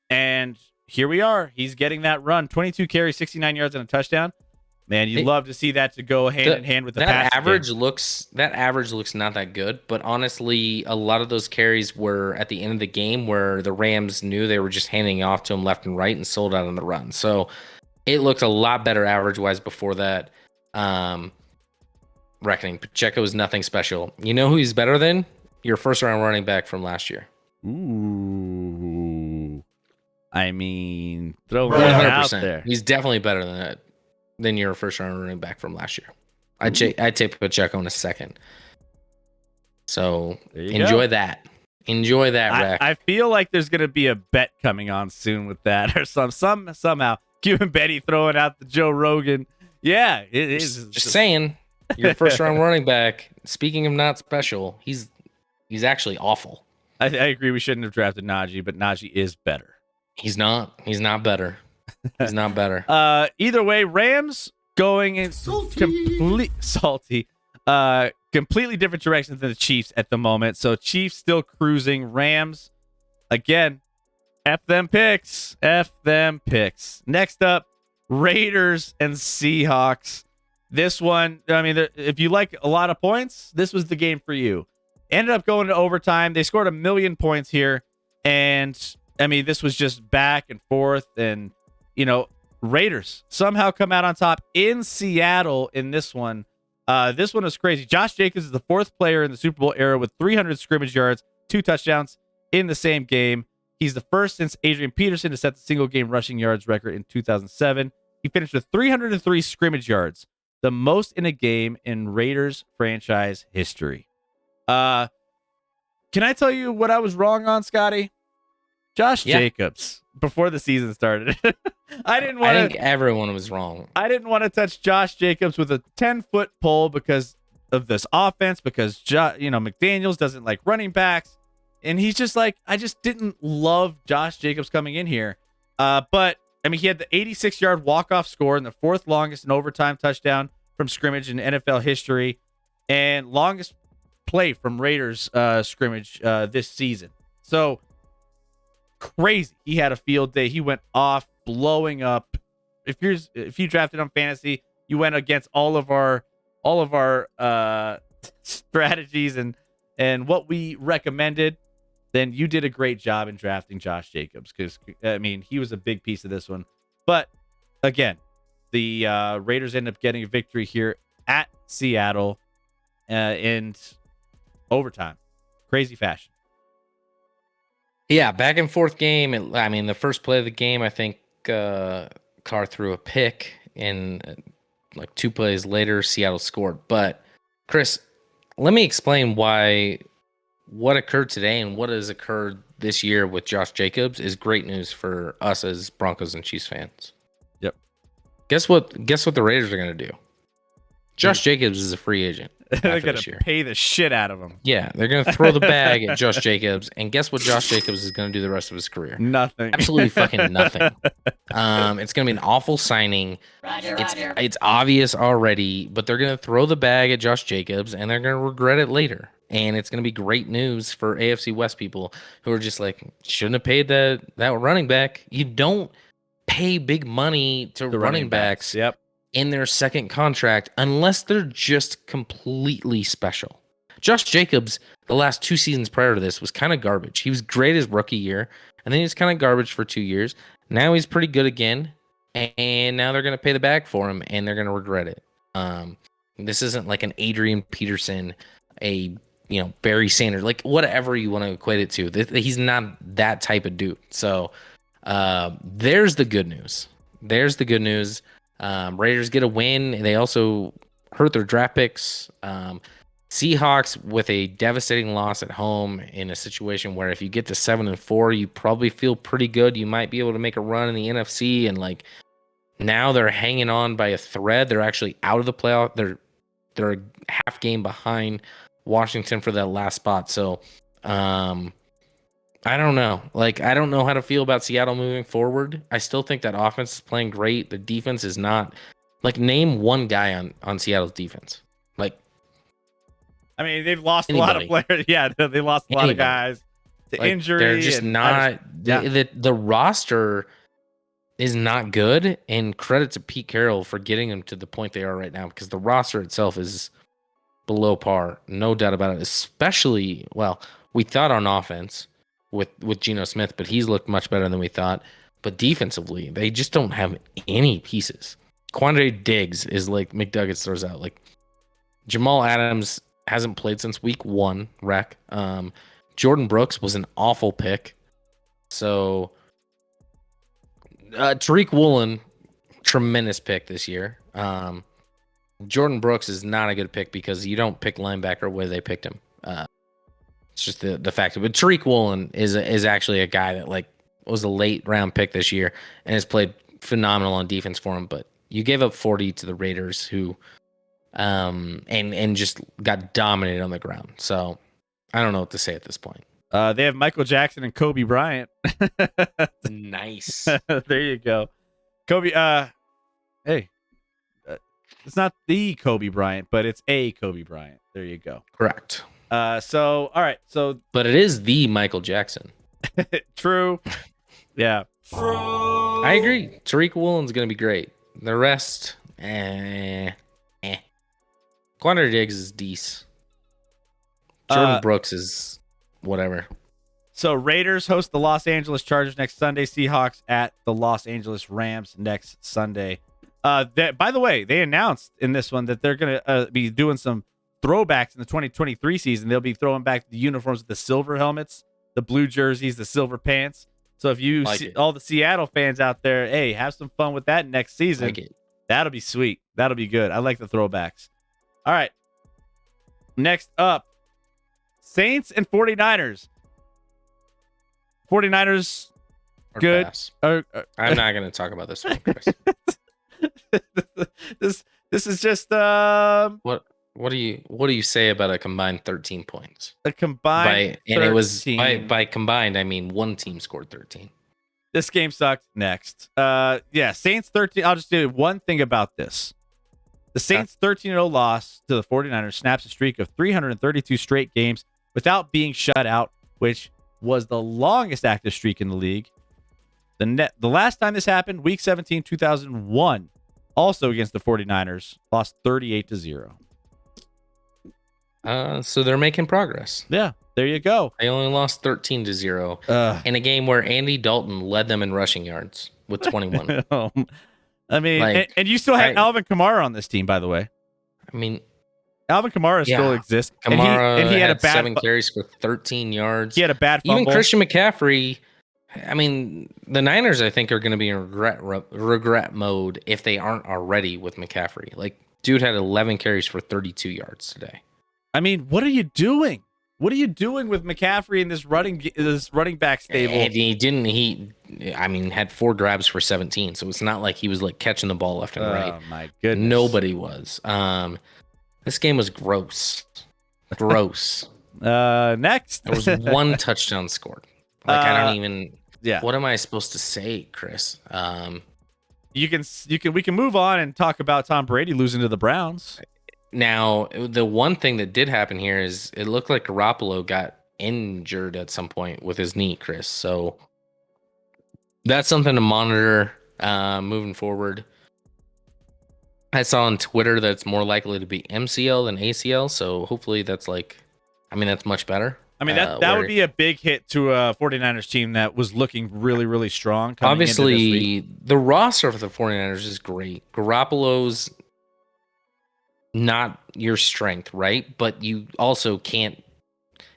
And here we are. He's getting that run. 22 carries, 69 yards and a touchdown. Man, you'd love to see that to go hand in hand with the that average game. That average looks not that good, but honestly, a lot of those carries were at the end of the game where the Rams knew they were just handing off to him left and right and sold out on the run. So it looked a lot better average-wise before that. Reckoning Pacheco is nothing special. You know who he's better than? Your first-round running back from last year. Ooh, I mean, throw him 100%. out there. He's definitely better than that. Than your first-round running back from last year. I'd take Pacheco in a second. So enjoy that. Enjoy that, Rack. I feel like there's going to be a bet coming on soon with that, or somehow. Cuban Betty throwing out the Joe Rogan. Yeah, it is. Just saying, your first-round running back. Speaking of not special, he's actually awful. I agree. We shouldn't have drafted Najee, but Najee is better. He's not. He's not better. He's not better. Either way, Rams going in completely different directions than the Chiefs at the moment. So Chiefs still cruising. Rams, again, F them picks. F them picks. Next up, Raiders and Seahawks. This one, I mean, if you like a lot of points, this was the game for you. Ended up going to overtime. They scored 1 million points here. And I mean, this was just back and forth, and Raiders somehow come out on top in Seattle in this one. This one was crazy. Josh Jacobs is the fourth player in the Super Bowl era with 300 scrimmage yards, 2 touchdowns in the same game. He's the first since Adrian Peterson to set the single game rushing yards record in 2007. He finished with 303 scrimmage yards, the most in a game in Raiders franchise history. Can I tell you what I was wrong on, Scotty? Josh Jacobs before the season started. I think everyone was wrong. I didn't want to touch Josh Jacobs with a 10-foot pole because of this offense, because McDaniels doesn't like running backs. And he's just like, I just didn't love Josh Jacobs coming in here. But I mean, he had the 86-yard walk-off score and the fourth longest in overtime touchdown from scrimmage in NFL history, and longest play from Raiders scrimmage this season. So crazy. He had a field day. He went off, blowing up. If you drafted on fantasy, you went against all of our strategies and what we recommended, then you did a great job in drafting Josh Jacobs, because I mean, he was a big piece of this one. But again, the Raiders end up getting a victory here at Seattle in overtime. Crazy fashion. Yeah, back and forth game. I mean, the first play of the game, I think Carr threw a pick, and like 2 plays later, Seattle scored. But Chris, let me explain why what occurred today and what has occurred this year with Josh Jacobs is great news for us as Broncos and Chiefs fans. Yep. Guess what the Raiders are going to do? Josh Jacobs is a free agent. They're going to pay the shit out of him. Yeah, they're going to throw the bag at Josh Jacobs, and guess what Josh Jacobs is going to do the rest of his career? Nothing. Absolutely fucking nothing. It's going to be an awful signing. It's obvious already, but they're going to throw the bag at Josh Jacobs, and they're going to regret it later. And it's going to be great news for AFC West people who are just like, shouldn't have paid that running back. You don't pay big money to running backs. Yep. In their second contract unless they're just completely special. Josh Jacobs, the last 2 seasons prior to this, was kind of garbage. He was great his rookie year, and then he was kind of garbage for 2 years. Now he's pretty good again, and now they're going to pay the bag for him, and they're going to regret it. This isn't like an Adrian Peterson, a Barry Sanders, like whatever you want to equate it to. He's not that type of dude. So there's the good news. Raiders get a win. They also hurt their draft picks. Seahawks with a devastating loss at home in a situation where if you get to 7-4, you probably feel pretty good. You might be able to make a run in the NFC, and like now they're hanging on by a thread. They're actually out of the playoff. They're a half game behind Washington for that last spot. So I don't know. Like, I don't know how to feel about Seattle moving forward. I still think that offense is playing great. The defense is not. Like, name one guy on Seattle's defense. Like, I mean, they've lost a lot of players. Yeah, they lost a lot of guys to injury. They're just not. The roster is not good. And credit to Pete Carroll for getting them to the point they are right now, because the roster itself is below par. No doubt about it. Especially, well, we thought on offense with Geno Smith, but he's looked much better than we thought. But defensively, they just don't have any pieces. Quandre Diggs is like McDuggets throws out. Like, Jamal Adams hasn't played since week 1, wreck. Jordan Brooks was an awful pick. So Tariq Woolen, tremendous pick this year. Jordan Brooks is not a good pick because you don't pick linebacker where they picked him. It's just the fact of it. But Tariq Woolen is actually a guy that like was a late round pick this year and has played phenomenal on defense for him. But you gave up 40 to the Raiders, who and just got dominated on the ground. So I don't know what to say at this point. They have Michael Jackson and Kobe Bryant. Nice. There you go. Kobe, hey, it's not the Kobe Bryant, but it's a Kobe Bryant. There you go. Correct. So, all right. So, but it is the Michael Jackson. True. Yeah. I agree. Tariq Woolen's going to be great. The rest, Quandre Diggs is decent. Jordan Brooks is whatever. So Raiders host the Los Angeles Chargers next Sunday. Seahawks at the Los Angeles Rams next Sunday. By the way, they announced in this one that they're going to be doing some throwbacks in the 2023 season. They'll be throwing back the uniforms with the silver helmets, the blue jerseys, the silver pants. So if you see all the Seattle fans out there, hey, have some fun with that next season. That'll be sweet. That'll be good. I like the throwbacks. All right. Next up, Saints and 49ers. 49ers, good. I'm not going to talk about this one, Chris. This is just what do you say about a combined 13 points? A combined 13. And it was by combined, I mean one team scored 13. This game sucked. Next. Saints 13. I'll just do one thing about this. The Saints 13-0 loss to the 49ers snaps a streak of 332 straight games without being shut out, which was the longest active streak in the league. The last time this happened, week 17, 2001, also against the 49ers, lost 38-0. So they're making progress. Yeah, there you go. They only lost 13-0 in a game where Andy Dalton led them in rushing yards with 21. I mean, and you still have Alvin Kamara on this team, by the way. I mean, Alvin Kamara still exists. Kamara and he had a bad 7 carries for 13 yards. He had a bad fumble. Even Christian McCaffrey. I mean, the Niners, I think, are going to be in regret mode if they aren't already with McCaffrey. Like, dude had 11 carries for 32 yards today. I mean, what are you doing? What are you doing with McCaffrey in this running back stable? And he had 4 grabs for 17, so it's not like he was like catching the ball left and right. Oh my goodness. Nobody was. This game was gross. Gross. Next. There was 1 touchdown scored. Like I don't even. Yeah. What am I supposed to say, Chris? We can move on and talk about Tom Brady losing to the Browns. Now, the one thing that did happen here is it looked like Garoppolo got injured at some point with his knee, Chris. So that's something to monitor moving forward. I saw on Twitter that it's more likely to be MCL than ACL. So hopefully that's that's much better. I mean, that would be a big hit to a 49ers team that was looking really, really strong. Obviously, the roster for the 49ers is great. Garoppolo's not your strength, right? But you also can't,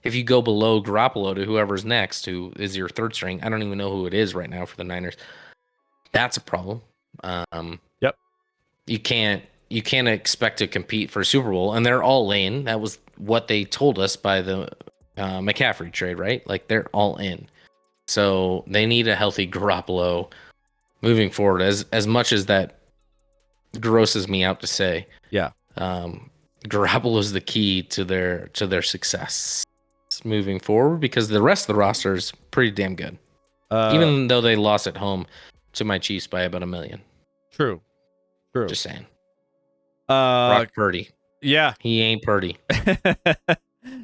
if you go below Garoppolo to whoever's next, who is your third string, I don't even know who it is right now for the Niners. That's a problem. Yep. You can't expect to compete for a Super Bowl, and they're all in. That was what they told us by the McCaffrey trade, right? Like they're all in. So they need a healthy Garoppolo moving forward. As much as that grosses me out to say, yeah. Garoppolo is the key to their success moving forward because the rest of the roster is pretty damn good. Even though they lost at home to my Chiefs by about $1 million. True. Just saying. Brock Purdy. Yeah. He ain't Purdy.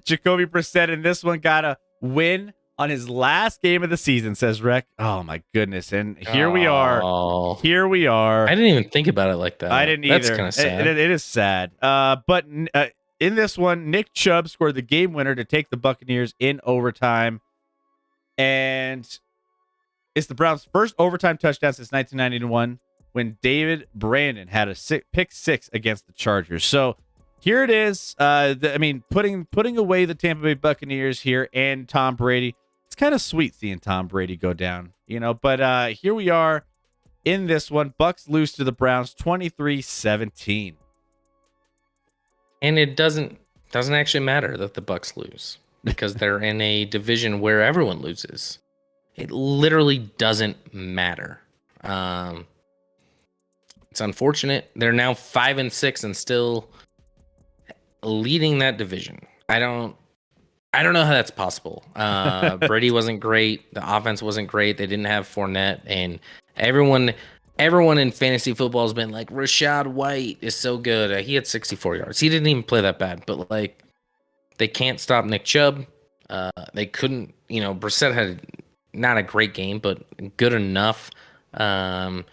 Jacoby Brissett in this one got a win on his last game of the season, says Rec. Oh my goodness. And here we are. Here we are. I didn't even think about it like that. I didn't either. That's kind of sad. It is sad. But in this one, Nick Chubb scored the game winner to take the Buccaneers in overtime. And it's the Browns' first overtime touchdown since 1991 when David Brandon had a pick 6 against the Chargers. So here it is. Putting away the Tampa Bay Buccaneers here and Tom Brady. It's kind of sweet seeing Tom Brady go down, but here we are in this one. Bucks lose to the Browns 23-17. And it doesn't actually matter that the Bucks lose because they're in a division where everyone loses. It literally doesn't matter. It's unfortunate. They're now 5-6 and still leading that division. I don't know how that's possible. Brady wasn't great. The offense wasn't great. They didn't have Fournette, and everyone in fantasy football has been like, Rashad White is so good. He had 64 yards. He didn't even play that bad, but like they can't stop Nick Chubb. They couldn't, Brissett had not a great game, but good enough. And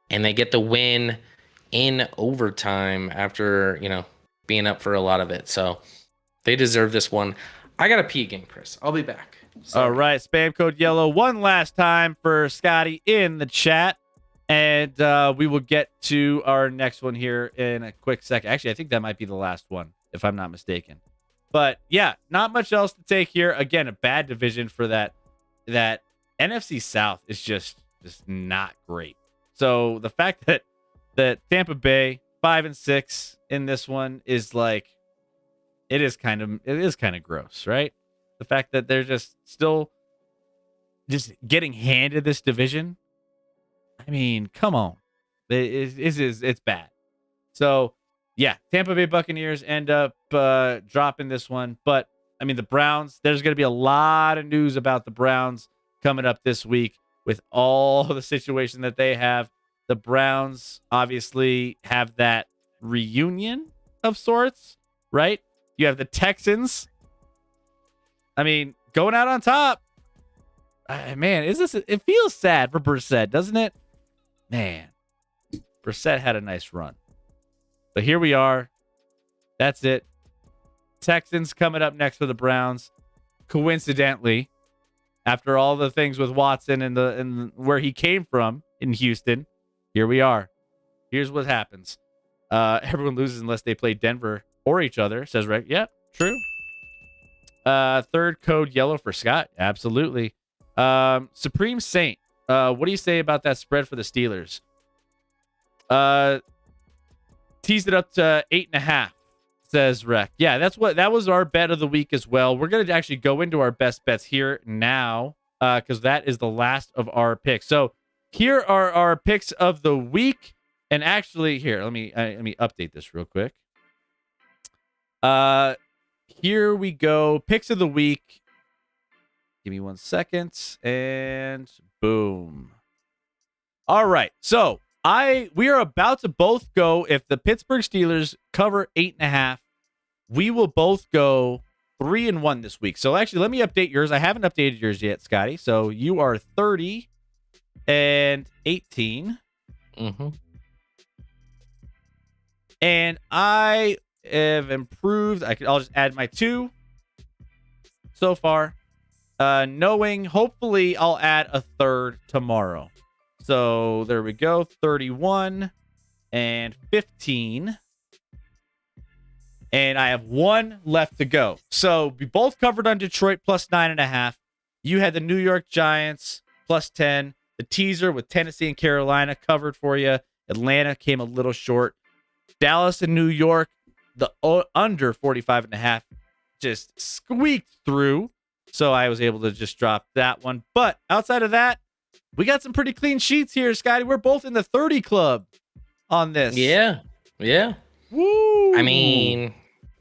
they get the win in overtime after, being up for a lot of it. So they deserve this one. I got to pee again, Chris. I'll be back. Sorry. All right, spam code yellow one last time for Scotty in the chat. And we will get to our next one here in a quick second. Actually, I think that might be the last one, if I'm not mistaken. But yeah, not much else to take here. Again, a bad division for that. That NFC South is just not great. So the fact that Tampa Bay 5-6 in this one is like it is kind of gross, right? The fact that they're just still just getting handed this division. I mean, come on. It's bad. So, yeah, Tampa Bay Buccaneers end up dropping this one. But, I mean, the Browns, there's going to be a lot of news about the Browns coming up this week with all the situation that they have. The Browns obviously have that reunion of sorts, right? You have the Texans. I mean, going out on top. Man, it feels sad for Brissett, doesn't it? Man, Brissett had a nice run. But here we are. That's it. Texans coming up next for the Browns. Coincidentally, after all the things with Watson and where he came from in Houston, here we are. Here's what happens. Everyone loses unless they play Denver or each other, says Rick. Yep, true. Third code yellow for Scott. Absolutely. Supreme Saint. What do you say about that spread for the Steelers? Teased it up to 8.5, says Rec. Yeah, that was our bet of the week as well. We're gonna actually go into our best bets here now, because that is the last of our picks. So here are our picks of the week. And actually, here, let me update this real quick. Here we go. Picks of the week. Give me 1 second, and boom. All right. So we are about to both go. If the Pittsburgh Steelers cover 8.5, we will both go 3-1 this week. So actually, let me update yours. I haven't updated yours yet, Scotty. So you are 30-18. Mm-hmm. And I have improved. I'll just add my 2 so far. Knowing hopefully I'll add a third tomorrow. So there we go. 31 and 15. And I have 1 left to go. So we both covered on Detroit plus 9.5. You had the New York Giants plus 10. The teaser with Tennessee and Carolina covered for you. Atlanta came a little short. Dallas and New York, the under 45.5 just squeaked through. So I was able to just drop that one. But outside of that, we got some pretty clean sheets here, Scotty. We're both in the 30 club on this. Yeah. Woo! I mean,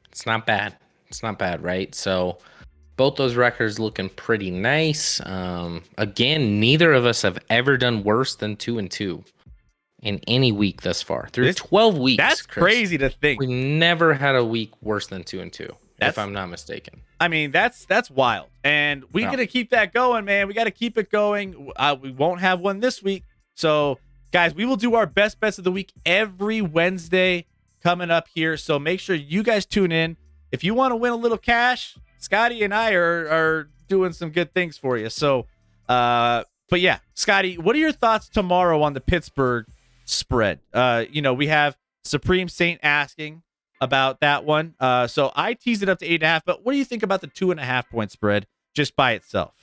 it's not bad. It's not bad, right? So both those records looking pretty nice. Again, neither of us have ever done worse than 2-2 in any week thus far. Through 12 weeks. That's Chris, crazy to think. We never had a week worse than 2-2, if I'm not mistaken. I mean, that's wild. And we got to keep that going, man. We got to keep it going. We won't have one this week. So, guys, we will do our best bets of the week every Wednesday coming up here. So make sure you guys tune in. If you want to win a little cash, Scotty and I are doing some good things for you. So, but yeah, Scotty, what are your thoughts tomorrow on the Pittsburgh spread? We have Supreme Saint asking about that one. So I teased it up to 8.5, but what do you think about the 2.5 point spread just by itself?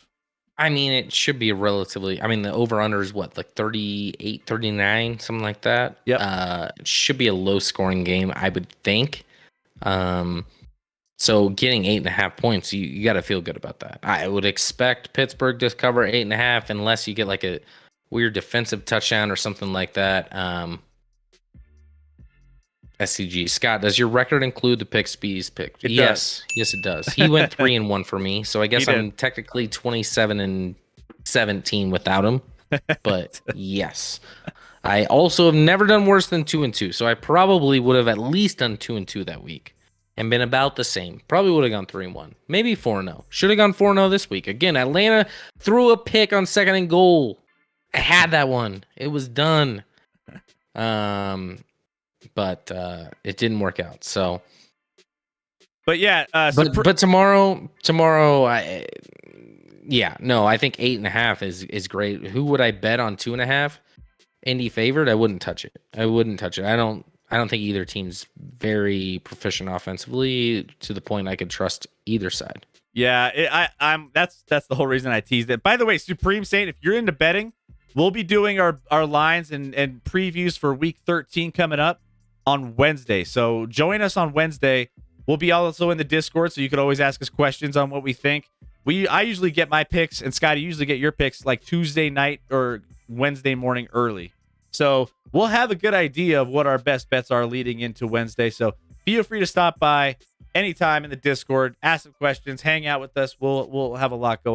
I mean, it should be the over under is what, like 38, 39, something like that. Yeah. It should be a low scoring game, I would think. So getting 8.5 points, you got to feel good about that. I would expect Pittsburgh to cover 8.5 unless you get like a weird defensive touchdown or something like that. SCG. Scott, does your record include the Pigsby's pick? Yes, it does. He went 3-1 for me, so I guess I'm technically 27-17 without him. But yes, I also have never done worse than 2-2, so I probably would have at least done 2-2 that week and been about the same. Probably would have gone 3-1, maybe 4-0. Should have gone 4-0 this week. Again, Atlanta threw a pick on 2nd and goal. I had that one. It was done. But it didn't work out. So, but yeah, but tomorrow, Yeah, no, I think 8.5 is great. Who would I bet on 2.5? Indy favored? I wouldn't touch it. I wouldn't touch it. I don't think either team's very proficient offensively to the point I could trust either side. Yeah, I'm that's the whole reason I teased it. By the way, Supreme Saint, if you're into betting, we'll be doing our lines and previews for week 13 coming up on Wednesday. So join us on Wednesday. We'll be also in the Discord, so you could always ask us questions on what we think. I usually get my picks, and Scotty, you usually get your picks like Tuesday night or Wednesday morning early. So we'll have a good idea of what our best bets are leading into Wednesday. So feel free to stop by anytime in the Discord, ask some questions, hang out with us. We'll have a lot going